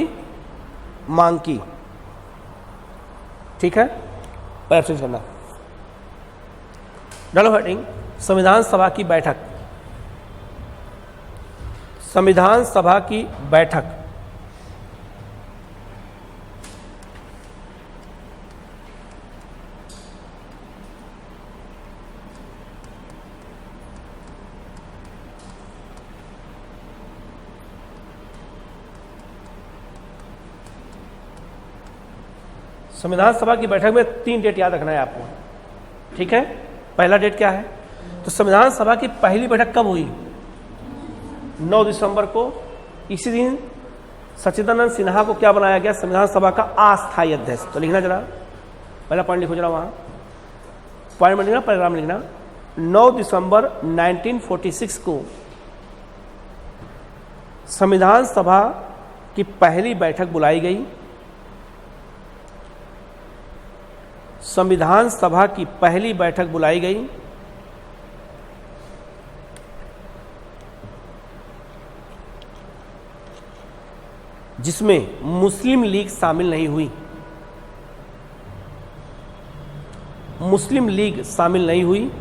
मांग की। ठीक है, पैराफ्रेज करना। डालो हेडिंग, संविधान सभा की बैठक। संविधान सभा की बैठक में 3 डेट याद रखना है आपको, ठीक है। पहला डेट क्या है? तो संविधान सभा की पहली बैठक कब हुई? 9 दिसंबर को। इसी दिन सच्चिदानंद सिन्हा को क्या बनाया गया? संविधान सभा का अस्थायी अध्यक्ष। तो लिखना जरा, पहला पॉइंट लिखो जरा, वहां पॉइंट में लिखना, पैराग्राफ में लिखना। 9 दिसंबर 1946 को संविधान सभा की पहली बैठक बुलाई गई। संविधान सभा की पहली बैठक बुलाई गई जिसमें मुस्लिम लीग शामिल नहीं हुई। मुस्लिम लीग शामिल नहीं हुई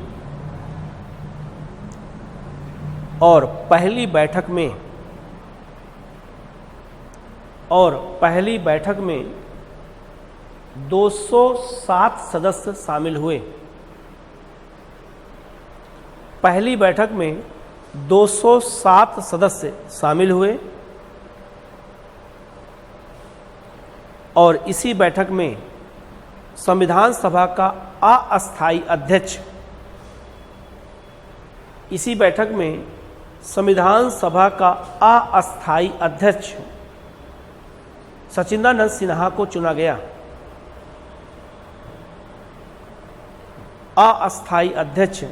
और पहली बैठक में 207 सदस्य शामिल हुए। पहली बैठक में 207 सदस्य शामिल हुए और इसी बैठक में संविधान सभा का अस्थायी अध्यक्ष, इसी बैठक में संविधान सभा का अस्थायी अध्यक्ष सच्चिदानंद सिन्हा को चुना गया। अस्थायी अध्यक्ष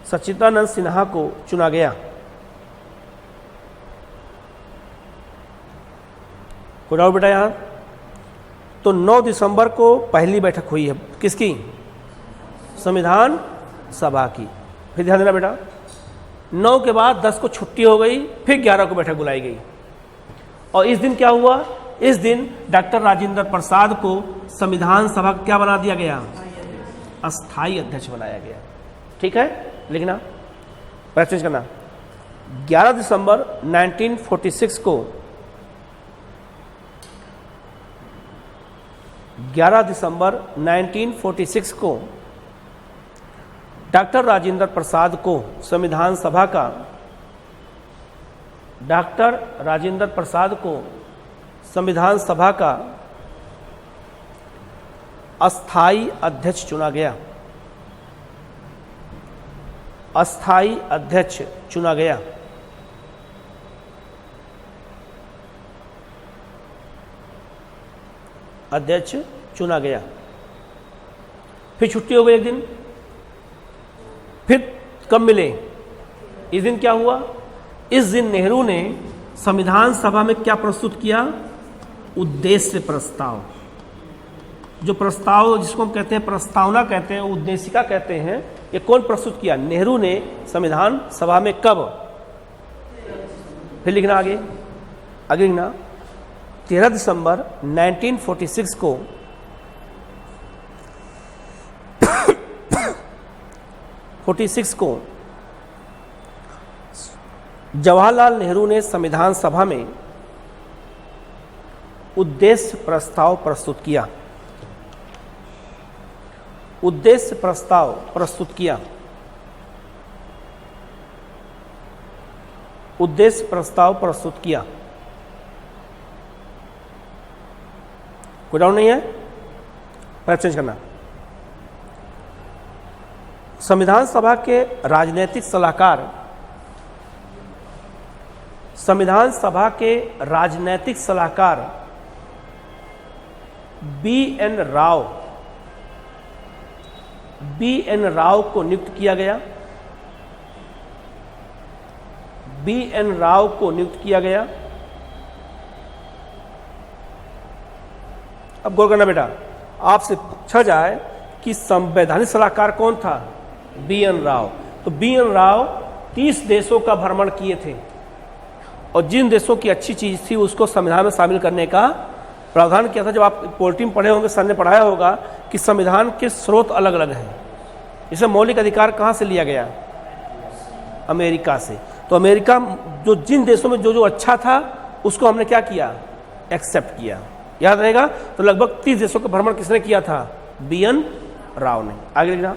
सच्चिदानंद सिन्हा को चुना गया। कोई डाउट बेटा यहां? तो 9 दिसंबर को पहली बैठक हुई है, किसकी? संविधान सभा की। फिर ध्यान देना बेटा, 9 के बाद 10 को छुट्टी हो गई, फिर 11 को बैठक बुलाई गई। और इस दिन क्या हुआ? इस दिन डॉक्टर राजेंद्र प्रसाद को संविधान सभा क्या बना दिया गया? अस्थायी अध्यक्ष बनाया गया। ठीक है, लिखना, प्रैक्टिस करना। 11 दिसंबर 1946 को 11 दिसंबर 1946 को डॉक्टर राजेंद्र प्रसाद को संविधान सभा का अस्थायी अध्यक्ष चुना गया। अस्थायी अध्यक्ष चुना गया। अध्यक्ष चुना गया। फिर छुट्टी हो गई एक दिन। फिर कब मिले? इस दिन क्या हुआ? इस दिन नेहरू ने संविधान सभा में क्या प्रस्तुत किया? उद्देश्य प्रस्ताव। जो प्रस्ताव जिसको हम कहते हैं प्रस्तावना कहते हैं, उद्देशिका कहते हैं, ये कौन प्रस्तुत किया? नेहरू ने संविधान सभा में। कब? फिर लिखना आगे लिखना, 13 दिसंबर 1946 को जवाहरलाल नेहरू ने संविधान सभा में उद्देश्य प्रस्ताव प्रस्तुत किया। उद्देश्य प्रस्ताव प्रस्तुत किया। उद्देश्य प्रस्ताव प्रस्तुत किया। कोई डाउट नहीं है? पहले चेंज करना। संविधान सभा के राजनीतिक सलाहकार बी एन राव को नियुक्त किया गया। अब गौर करना बेटा, आपसे पूछा जाए कि संवैधानिक सलाहकार कौन था? B N Rao. तो बी एन राव 30 देशों का भ्रमण किए थे और जिन देशों की अच्छी चीज थी उसको संविधान में शामिल करने का प्रावधान किया था। जब आप पॉलिटी में पढ़े होंगे, सर ने पढ़ाया होगा कि संविधान के स्रोत अलग अलग हैं। इसे मौलिक अधिकार कहाँ से लिया गया? अमेरिका से। तो अमेरिका जो जिन देशों में जो जो अच्छा था उसको हमने क्या किया? एक्सेप्ट किया। याद रहेगा? तो लगभग 30 देशों का भ्रमण किसने किया था? बी एन राव ने। आगे लिखना।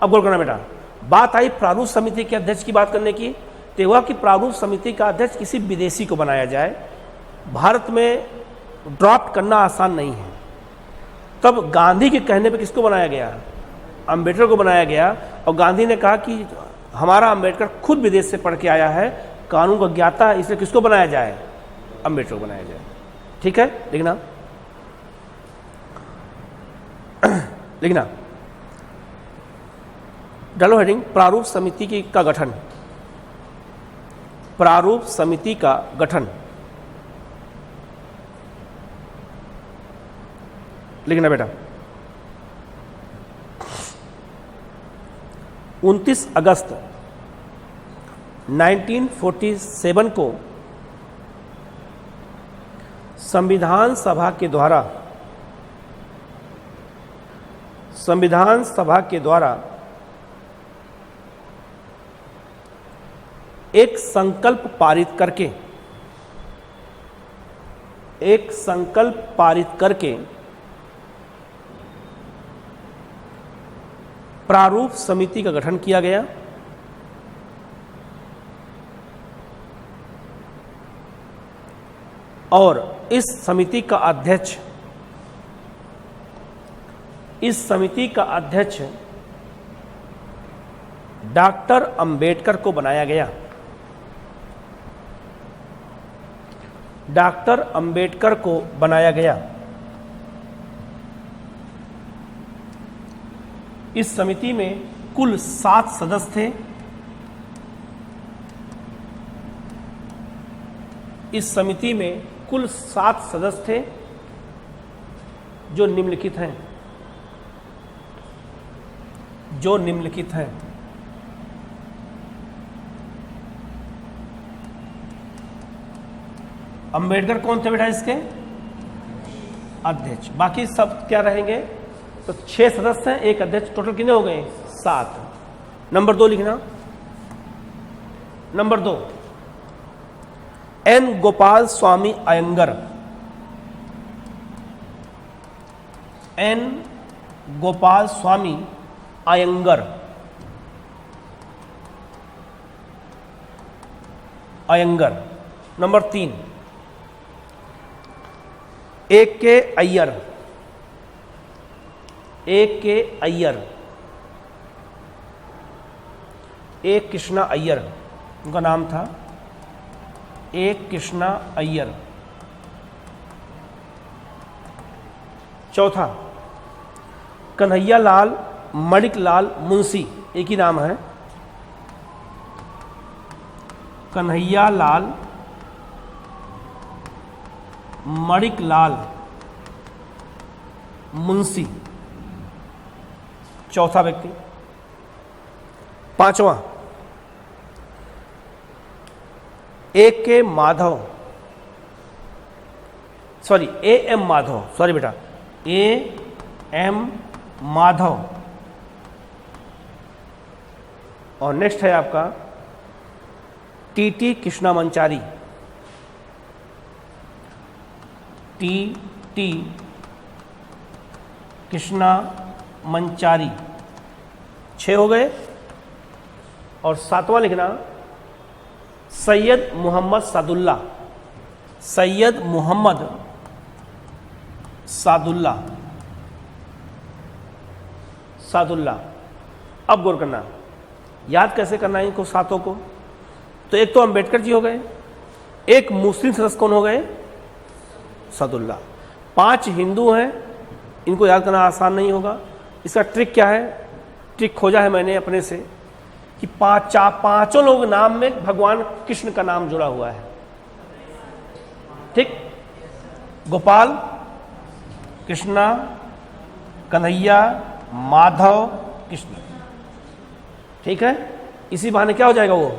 अब गौर करना बेटा, बात आई प्रारूप समिति के अध्यक्ष की बात करने की। तो हुआ कि प्रारूप समिति का अध्यक्ष किसी विदेशी को बनाया जाए। भारत में ड्राफ्ट करना आसान नहीं है, तब गांधी के कहने पे किसको बनाया गया? अंबेडकर को बनाया गया। और गांधी ने कहा कि हमारा अंबेडकर खुद विदेश से पढ़ के आया है, कानून का ज्ञाता है, इसलिए किसको बनाया जाए? अंबेडकर को बनाया जाए। ठीक है, लिखना लिखना डालो हेडिंग, प्रारूप समिति का गठन। प्रारूप समिति का गठन लिखना बेटा। 29 अगस्त 1947 को संविधान सभा के द्वारा एक संकल्प पारित करके प्रारूप समिति का गठन किया गया। और इस समिति का अध्यक्ष डॉक्टर अंबेडकर को बनाया गया। डॉक्टर अंबेडकर को बनाया गया। इस समिति में कुल 7 सदस्य थे। इस समिति में कुल 7 सदस्य थे जो निम्नलिखित हैं। अंबेडकर कौन थे बेटा? इसके अध्यक्ष। बाकी सब क्या रहेंगे? तो 6 सदस्य हैं, एक अध्यक्ष, टोटल कितने हो गए? 7। नंबर 2 लिखना। Number 2 N Gopal Swami Iyengar. N Gopal Swami Iyengar. Number 3 ए के अय्यर। ए कृष्णा अय्यर उनका नाम था। ए कृष्णा अय्यर। चौथा कन्हैया लाल मणिकलाल मुंशी, एक ही नाम है, कन्हैया लाल मणिकलाल मुंशी, चौथा व्यक्ति। पांचवा ए एम माधव, सॉरी बेटा, ए एम माधव। और नेक्स्ट है आपका टी कृष्णामंचारी। टी कृष्णामंचारी। 6 हो गए। और 7वां लिखना सैयद मोहम्मद सादुल्ला। अब गौर करना, याद कैसे करना है इनको 7 को। तो एक तो अंबेडकर जी हो गए, एक मुस्लिम सदस्य कौन हो गए? सादुल्ला। 5 हिंदू हैं, इनको याद करना आसान नहीं होगा। इसका ट्रिक क्या है? ट्रिक खोजा है मैंने अपने से कि पांचों लोग नाम में भगवान कृष्ण का नाम जुड़ा हुआ है। ठीक, गोपाल, कृष्णा, कन्हैया, माधव, कृष्ण। ठीक है, इसी बहाने क्या हो जाएगा? वो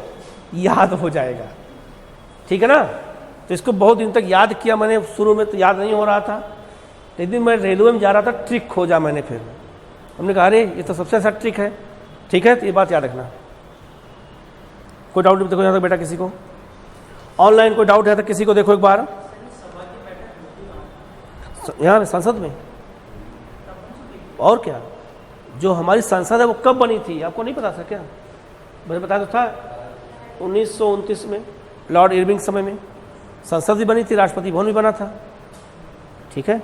याद हो जाएगा। ठीक है ना? तो इसको बहुत दिन तक याद किया मैंने, शुरू में तो याद नहीं हो रहा था। एक दिन मैं रेलवे में जा रहा था, ट्रिक खोजा मैंने, फिर हमने कहा अरे ये तो सबसे अच्छा ट्रिक है। ठीक है, तो ये बात याद रखना। कोई डाउट देखो यहाँ तक बेटा, किसी को ऑनलाइन कोई डाउट है तो किसी को देखो एक बार। यहाँ संसद में और क्या, जो हमारी संसद है वो कब बनी थी आपको नहीं पता था क्या? मुझे पता तो था 1929 में लॉर्ड इरविंग समय में संसद भी बनी थी, राष्ट्रपति भवन भी बना था। ठीक है,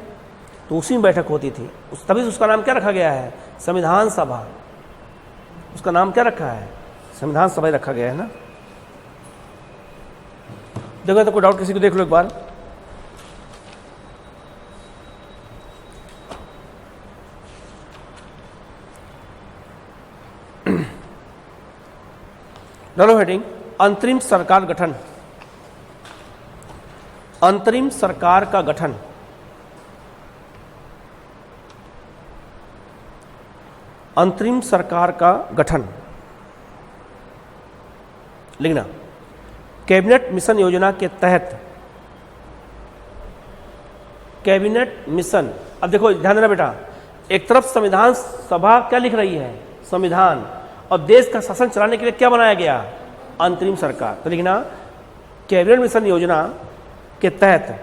तो उसी में बैठक होती थी, तभी उसका नाम क्या रखा गया है, संविधान सभा। उसका नाम क्या रखा है, संविधान सभा रखा गया है ना। देखो तो कोई डाउट किसी को, देख लो एक बार। डालो हेडिंग अंतरिम सरकार गठन। अंतरिम सरकार का गठन। अंतरिम सरकार का गठन लिखना। कैबिनेट मिशन योजना के तहत, कैबिनेट मिशन, अब देखो ध्यान देना बेटा, एक तरफ संविधान सभा क्या लिख रही है, संविधान, और देश का शासन चलाने के लिए क्या बनाया गया, अंतरिम सरकार। तो लिखना कैबिनेट मिशन योजना के तहत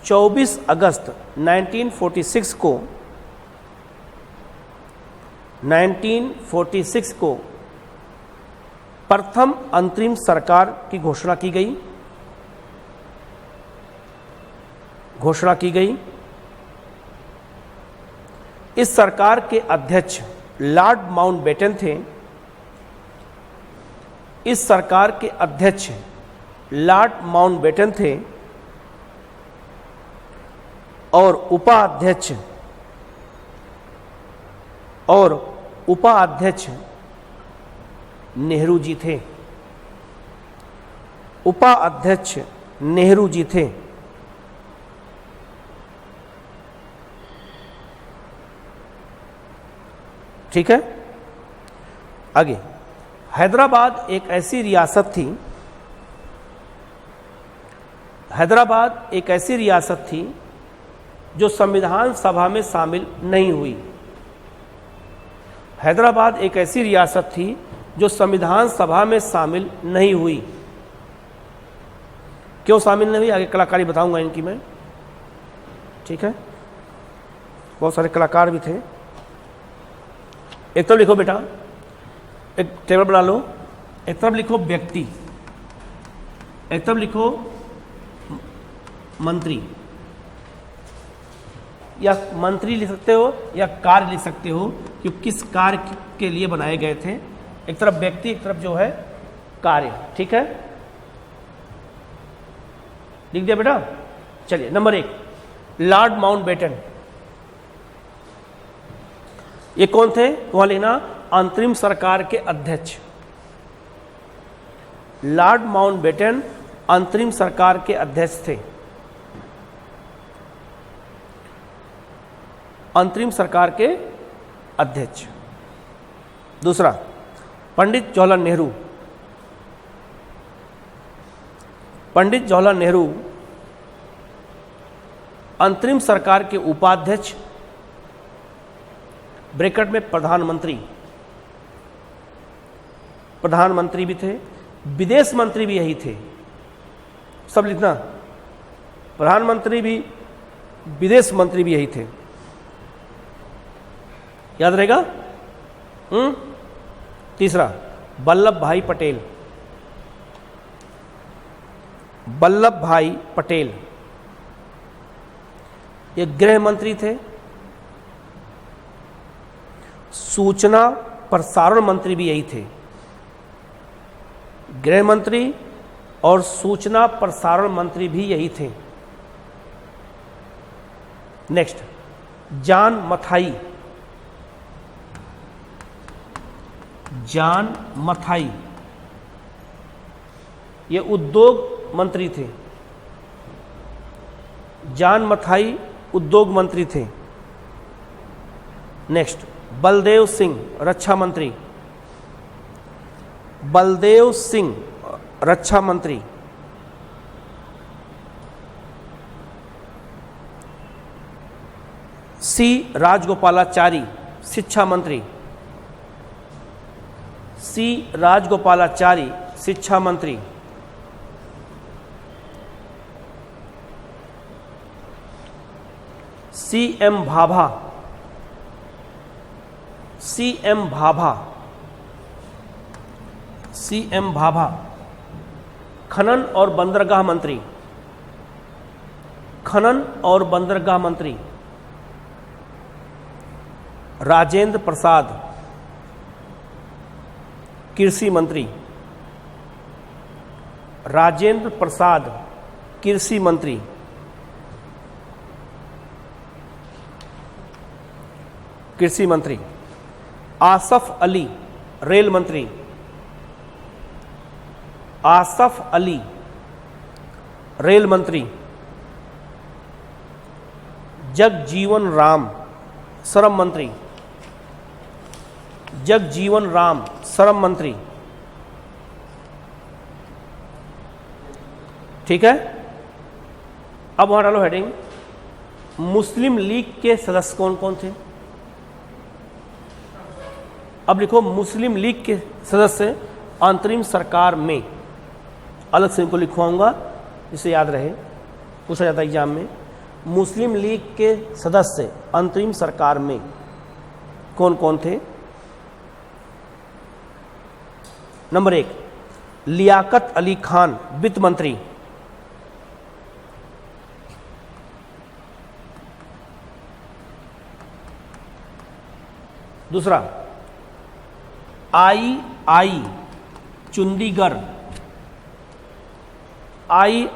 24 अगस्त 1946 को प्रथम अंतरिम सरकार की घोषणा की गई। इस सरकार के अध्यक्ष लॉर्ड माउंटबेटन थे। इस सरकार के अध्यक्ष लॉर्ड माउंटबेटन थे और उपाध्यक्ष नेहरू जी थे। उपाध्यक्ष नेहरू जी थे। ठीक है, आगे। हैदराबाद एक ऐसी रियासत थी, हैदराबाद एक ऐसी रियासत थी जो संविधान सभा में शामिल नहीं हुई। हैदराबाद एक ऐसी रियासत थी जो संविधान सभा में शामिल नहीं हुई। क्यों शामिल नहीं हुई, आगे कलाकारी बताऊंगा इनकी मैं। ठीक है, बहुत सारे कलाकार भी थे। एक तरफ लिखो बेटा, एक टेबल बना लो, एक तरफ लिखो व्यक्ति, एक तरफ लिखो मंत्री, या मंत्री लिख सकते हो या कार्य लिख सकते हो कि किस कार्य के लिए बनाए गए थे। एक तरफ व्यक्ति, एक तरफ जो है कार्य। ठीक है, लिख दिया बेटा। चलिए नंबर 1, लॉर्ड माउंटबेटन। ये कौन थे, वहां लिखना अंतरिम सरकार के अध्यक्ष। लॉर्ड माउंटबेटन अंतरिम सरकार के अध्यक्ष थे। अंतरिम सरकार के अध्यक्ष। दूसरा, पंडित जवाहरलाल नेहरू। पंडित जवाहरलाल नेहरू अंतरिम सरकार के उपाध्यक्ष, ब्रैकेट में प्रधानमंत्री भी थे, विदेश मंत्री भी यही थे। सब लिखना, प्रधानमंत्री भी, विदेश मंत्री भी यही थे। याद रहेगा। तीसरा, वल्लभ भाई पटेल। वल्लभ भाई पटेल ये गृह मंत्री थे। सूचना प्रसारण मंत्री भी यही थे। गृह मंत्री और सूचना प्रसारण मंत्री भी यही थे। Next, John Mathai. John Mathai ये उद्योग मंत्री थे। जॉन मथाई उद्योग मंत्री थे। नेक्स्ट, बलदेव सिंह रक्षा मंत्री। बलदेव सिंह रक्षा मंत्री। सी राजगोपालाचारी शिक्षा मंत्री। सी राजगोपालाचारी शिक्षा मंत्री। C M Bhabha. C M Bhabha. C M Bhabha खनन और बंदरगाह मंत्री। खनन और बंदरगाह मंत्री राजेंद्र प्रसाद। कृषि मंत्री राजेंद्र प्रसाद, कृषि मंत्री। कृषि मंत्री। आसफ अली, रेल मंत्री। आसफ अली, रेल मंत्री। जगजीवन राम, श्रम मंत्री। जगजीवन राम, श्रम मंत्री। ठीक है। अब वहां डालो हेडिंग, मुस्लिम लीग के सदस्य कौन कौन थे। अब लिखो मुस्लिम लीग के सदस्य अंतरिम सरकार में, अलग से इनको लिखवाऊंगा जिससे याद रहे, पूछा जाता है एग्जाम में। मुस्लिम लीग के सदस्य अंतरिम सरकार में कौन कौन थे। नंबर 1, लियाकत अली खान, वित्त मंत्री। दूसरा, आई चुंडीगढ़, आई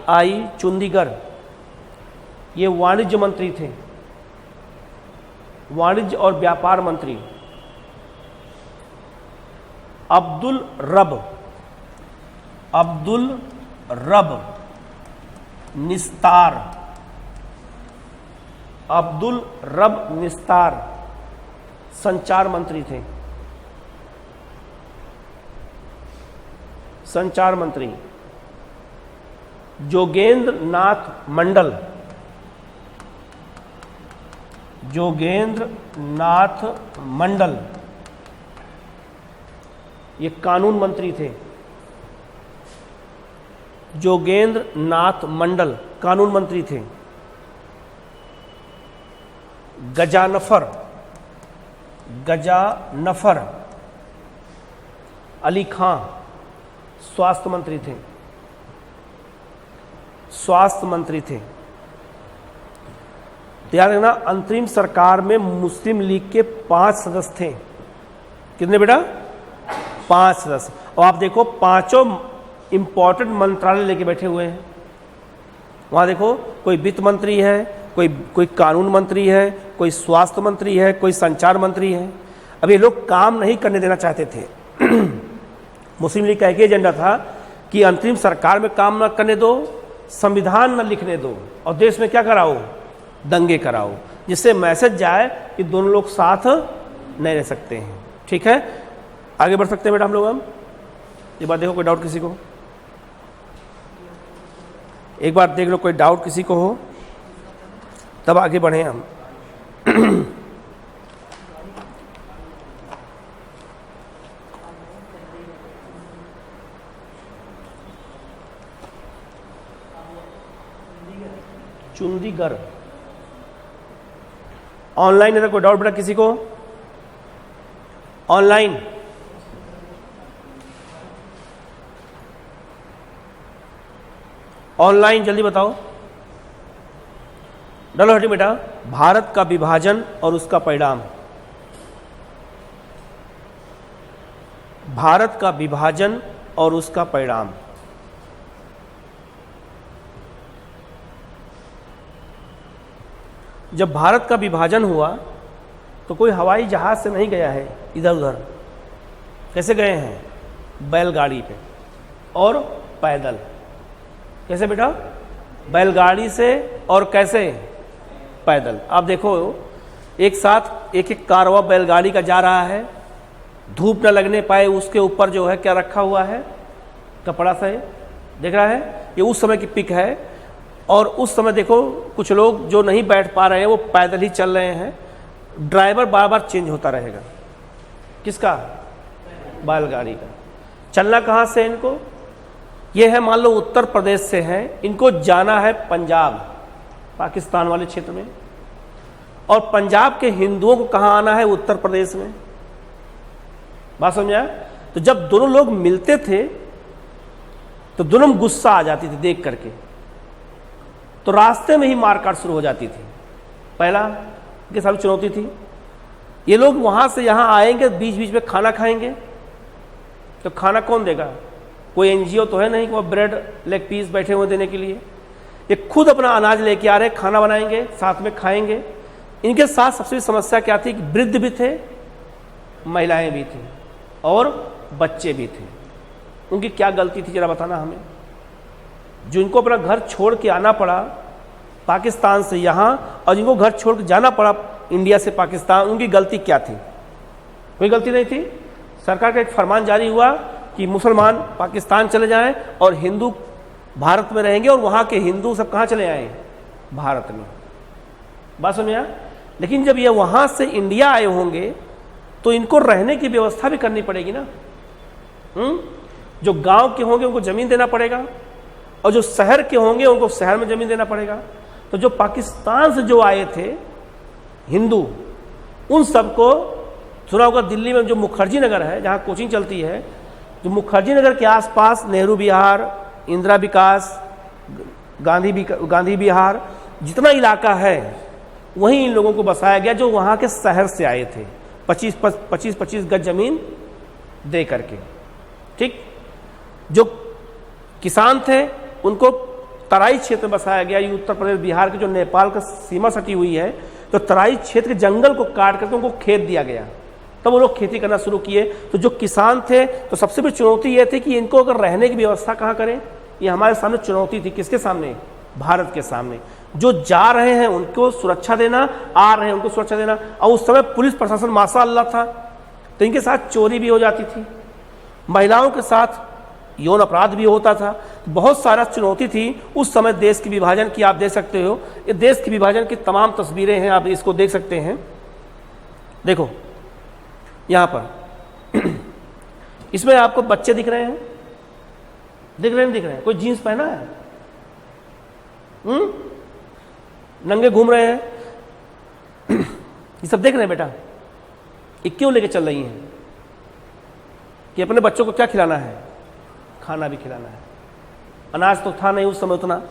चुंडीगढ़, ये वाणिज्य मंत्री थे, वाणिज्य और व्यापार मंत्री। अब्दुल रब निस्तार, अब्दुल रब निस्तार संचार मंत्री थे, संचार मंत्री। जोगेंद्र नाथ मंडल, जोगेंद्र नाथ मंडल, ये कानून मंत्री थे। जोगेंद्र नाथ मंडल कानून मंत्री थे। गजानफर अली खां स्वास्थ्य मंत्री थे, स्वास्थ्य मंत्री थे। ध्यान रखना, अंतरिम सरकार में मुस्लिम लीग के 5 सदस्य थे। कितने बेटा? 5 सदस्य। और आप देखो पांचों इंपॉर्टेंट मंत्रालय लेके बैठे हुए हैं। वहां देखो, कोई वित्त मंत्री है, कोई कानून मंत्री है, कोई स्वास्थ्य मंत्री है, कोई संचार मंत्री है। अब ये लोग काम नहीं करने देना चाहते थे। मुस्लिम लीग का एक एजेंडा था कि अंतरिम सरकार में काम न करने दो, संविधान न लिखने दो, और देश में क्या कराओ? दंगे कराओ, जिससे मैसेज जाए कि दोनों लोग साथ नहीं रह सकते हैं। ठीक है, आगे बढ़ सकते हैं बेटा हम लोग। हम ये बात देखो, कोई डाउट किसी को? एक बार देख लो, कोई डाउट किसी को हो तब आगे बढ़े हम। चुंडीगढ़ ऑनलाइन है, कोई डाउट बेटा किसी को? ऑनलाइन ऑनलाइन जल्दी बताओ। डालो हटी बेटा, भारत का विभाजन और उसका परिणाम। भारत का विभाजन और उसका परिणाम। जब भारत का विभाजन हुआ तो कोई हवाई जहाज से नहीं गया है इधर उधर। कैसे गए हैं? बैलगाड़ी पे और पैदल। कैसे बेटा? बैलगाड़ी से और कैसे? पैदल। आप देखो, एक साथ एक एक कारवा बैलगाड़ी का जा रहा है, धूप न लगने पाए उसके ऊपर जो है क्या रखा हुआ है? कपड़ा से। देख रहा है? ये उस समय की पिक है। और उस समय देखो, कुछ लोग जो नहीं बैठ पा रहे हैं वो पैदल ही चल रहे हैं। ड्राइवर बार बार चेंज होता रहेगा। किसका? बैलगाड़ी का। चलना कहाँ से इनको? ये है, मान लो उत्तर प्रदेश से है, इनको जाना है पंजाब, पाकिस्तान वाले क्षेत्र में। और पंजाब के हिंदुओं को कहाँ आना है? उत्तर प्रदेश में। बात समझा? तो जब दोनों लोग मिलते थे तो दोनों में गुस्सा आ जाती थी देख करके। तो रास्ते में ही मारकाट शुरू हो जाती थी। पहला के साथ चुनौती थी, ये लोग वहां से यहां आएंगे, बीच बीच में खाना खाएंगे, तो खाना कौन देगा? कोई एनजीओ तो है नहीं, कोई ब्रेड लेग पीस बैठे हुए देने के लिए। ये खुद अपना अनाज लेके आ रहे, खाना बनाएंगे, साथ में खाएंगे। इनके साथ सबसे बड़ी समस्या क्या थी कि वृद्ध भी थे, महिलाएं भी थी और बच्चे भी थे। उनकी क्या गलती थी जरा बताना हमें, जो इनको अपना घर छोड़ के आना पड़ा पाकिस्तान से यहाँ, और जिनको घर छोड़ के जाना पड़ा इंडिया से पाकिस्तान, उनकी गलती क्या थी? कोई गलती नहीं थी। सरकार का एक फरमान जारी हुआ कि मुसलमान पाकिस्तान चले जाएं और हिंदू भारत में रहेंगे, और वहाँ के हिंदू सब कहाँ चले आए? भारत में। बात समझ में आया? लेकिन जब ये वहाँ से इंडिया आए होंगे तो इनको रहने की व्यवस्था भी करनी पड़ेगी ना। जो गांव के होंगे उनको ज़मीन देना पड़ेगा, और जो शहर के होंगे उनको शहर में ज़मीन देना पड़ेगा। तो जो पाकिस्तान से जो आए थे हिंदू, उन सबको सुना होगा दिल्ली में जो मुखर्जी नगर है जहाँ कोचिंग चलती है, जो मुखर्जी नगर के आसपास नेहरू विहार, इंदिरा विकास, गांधी विहार, जितना इलाका है वहीं इन लोगों को बसाया गया, जो वहाँ के शहर से आए थे, 25-25 गज जमीन दे करके। ठीक, जो किसान थे उनको तराई क्षेत्र में बसाया गया। ये उत्तर प्रदेश बिहार के जो नेपाल का सीमा सटी हुई है, तो तराई क्षेत्र के जंगल को काट करके उनको खेत दिया गया, तब वो लोग खेती करना शुरू किए। तो जो किसान थे, तो सबसे बड़ी चुनौती ये थी कि इनको अगर रहने की व्यवस्था कहाँ करें। ये हमारे सामने चुनौती थी, किसके सामने? भारत के सामने। जो जा रहे हैं उनको सुरक्षा देना, आ रहे हैं उनको सुरक्षा देना। और उस समय पुलिस प्रशासन माशाअल्लाह था, तो इनके साथ चोरी भी हो जाती थी, महिलाओं के साथ यौन अपराध भी होता था। बहुत सारा चुनौती थी उस समय देश के विभाजन की। आप देख सकते हो, ये देश के विभाजन की तमाम तस्वीरें हैं, आप इसको देख सकते हैं। देखो यहाँ पर इसमें आपको बच्चे दिख रहे हैं, दिख रहे हैं? कोई जीन्स पहना है? नंगे घूम रहे हैं ये सब देख रहे हैं बेटा। ये क्यों लेके चल रही हैं? कि अपने बच्चों को क्या खिलाना है? खाना भी खिलाना है। अनाज तो था नहीं उस समय उतना,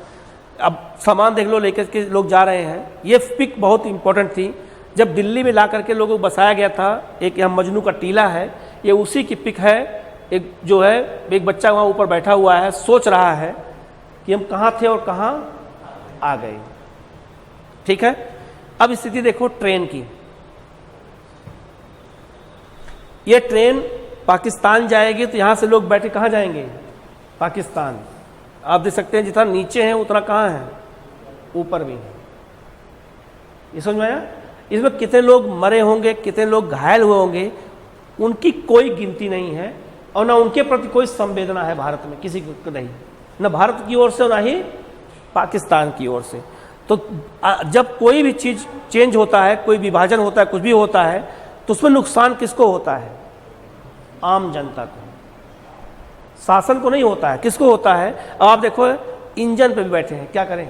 अब सामान देख लो लेकर के लोग जा रहे हैं। ये पिक बहुत इंपॉर्टेंट थी, जब दिल्ली में ला करके लोगों को बसाया गया था। एक यहाँ मजनू का टीला है, ये उसी की पिक है। एक जो है एक बच्चा वहाँ ऊपर बैठा हुआ है, सोच रहा है कि हम कहाँ थे और कहाँ आ गए। ठीक है, अब स्थिति देखो ट्रेन की। ये ट्रेन पाकिस्तान जाएगी, तो यहाँ से लोग बैठे कहाँ जाएंगे? पाकिस्तान। आप देख सकते हैं जितना नीचे है उतना कहाँ है? ऊपर भी है। ये समझ में आया? इसमें कितने लोग मरे होंगे, कितने लोग घायल हुए होंगे, उनकी कोई गिनती नहीं है, और ना उनके प्रति कोई संवेदना है भारत में, किसी को नहीं, ना भारत की ओर से और ना ही पाकिस्तान की ओर से। तो जब कोई भी चीज़ चेंज होता है, कोई विभाजन होता है, कुछ भी होता है, तो उसमें नुकसान किसको होता है? आम जनता को, शासन को नहीं होता है। किसको होता है? अब आप देखो इंजन पे भी बैठे हैं, क्या करें?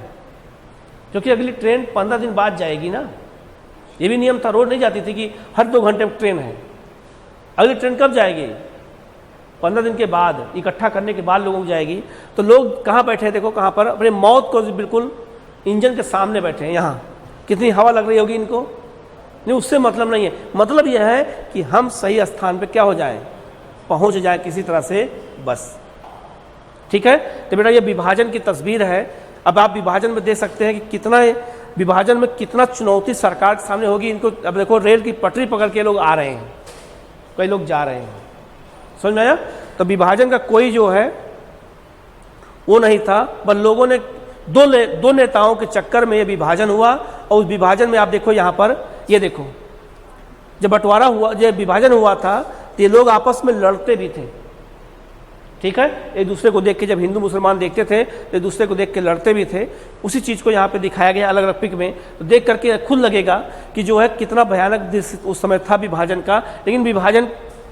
क्योंकि अगली ट्रेन 15 दिन बाद जाएगी ना। ये भी नियम था, रोज नहीं जाती थी कि हर 2 घंटे ट्रेन है। अगली ट्रेन कब जाएगी? 15 दिन के बाद, इकट्ठा करने के बाद लोगों को जाएगी। तो लोग कहाँ बैठे हैं? देखो कहाँ पर, अपने मौत को बिल्कुल इंजन के सामने बैठे हैं। यहाँ कितनी हवा लग रही होगी इनको, नहीं उससे मतलब नहीं है। मतलब यह है कि हम सही स्थान पे क्या हो जाएं, पहुँच जाए किसी तरह से, बस। ठीक है, तो बेटा ये विभाजन की तस्वीर है। अब आप विभाजन में देख सकते हैं कि कितना विभाजन में कितना चुनौती सरकार के सामने होगी इनको। अब देखो रेल की पटरी पकड़ के लोग आ रहे हैं, कई लोग जा रहे हैं, समझ में आया? तो विभाजन का कोई जो है वो नहीं था, बस लोगों ने दो नेताओं के चक्कर में ये विभाजन हुआ। और उस विभाजन में आप देखो यहाँ पर, ये देखो जब बंटवारा हुआ, जब विभाजन हुआ था, तो ये लोग आपस में लड़ते भी थे। ठीक है, एक दूसरे को देख के, जब हिंदू मुसलमान देखते थे तो एक दूसरे को देख के लड़ते भी थे। उसी चीज़ को यहाँ पे दिखाया गया अलग अलग पिक में, तो देख करके खुद लगेगा कि जो है कितना भयानक दृश्य उस समय था विभाजन का। लेकिन विभाजन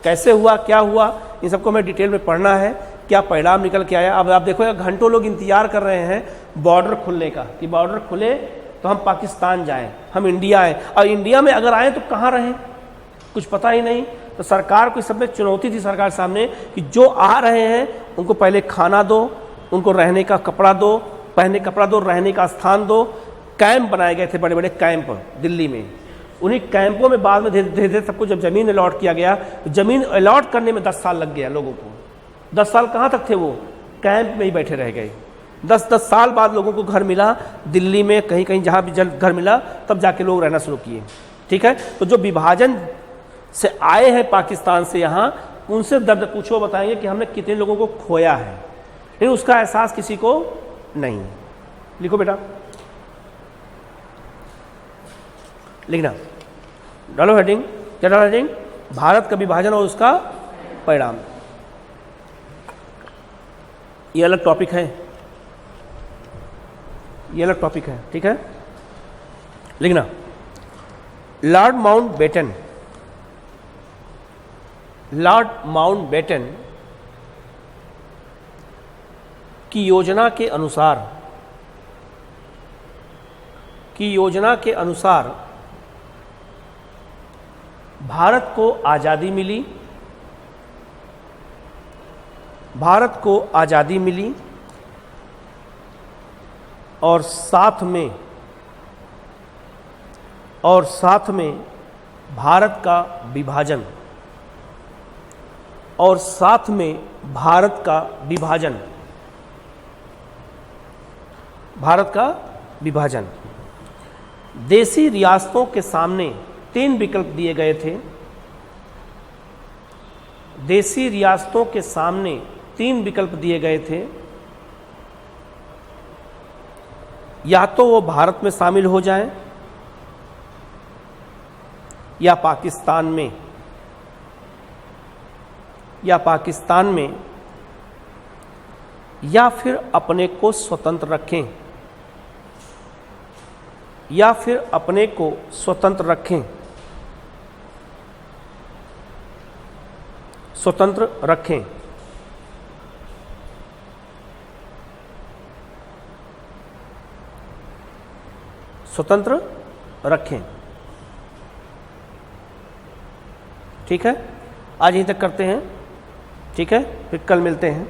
कैसे हुआ, क्या हुआ, इन सबको हमें डिटेल में पढ़ना है, क्या परिणाम निकल के आया। अब आप देखो घंटों लोग इंतजार कर रहे हैं बॉर्डर खुलने का, कि बॉर्डर खुले तो हम पाकिस्तान जाएं, हम इंडिया आएँ। और इंडिया में अगर आए तो कहाँ रहें, कुछ पता ही नहीं। तो सरकार को इस सब में चुनौती थी सरकार सामने कि जो आ रहे हैं उनको पहले खाना दो, उनको रहने का कपड़ा दो, पहनने कपड़ा दो, रहने का स्थान दो। कैंप बनाए गए थे, बड़े बड़े कैंप दिल्ली में। उन्हीं कैंपों में बाद में धीरे धीरे सबको जब जमीन अलॉट किया गया, जमीन अलॉट करने में 10 साल लग गया लोगों को। 10 साल कहाँ तक थे वो? कैंप में ही बैठे रह गए। 10 साल बाद लोगों को घर मिला दिल्ली में, कहीं कहीं जहाँ भी घर मिला तब जाके लोग रहना शुरू किए। ठीक है, तो जो विभाजन से आए हैं पाकिस्तान से यहाँ, उनसे दर्द पूछो, बताएंगे कि हमने कितने लोगों को खोया है, लेकिन उसका एहसास किसी को नहीं। लिखो बेटा, लिखना, डालो हेडिंग। क्या डालो हेडिंग? भारत का विभाजन और उसका परिणाम। ये अलग टॉपिक है, ये अलग टॉपिक है। ठीक है, लिखना, लॉर्ड माउंटबेटन, लॉर्ड माउंटबेटन की योजना के अनुसार भारत को आज़ादी मिली, भारत को आज़ादी मिली और साथ में भारत का विभाजन, और साथ में भारत का विभाजन, भारत का विभाजन। देशी रियासतों के सामने 3 विकल्प दिए गए थे। देशी रियासतों के सामने 3 विकल्प दिए गए थे। या तो वो भारत में शामिल हो जाएं, या पाकिस्तान में, या फिर अपने को स्वतंत्र रखें, या फिर अपने को स्वतंत्र रखें, स्वतंत्र रखें। स्वतंत्र रखें। ठीक है, आज यहीं तक करते हैं। ठीक है, फिर कल मिलते हैं।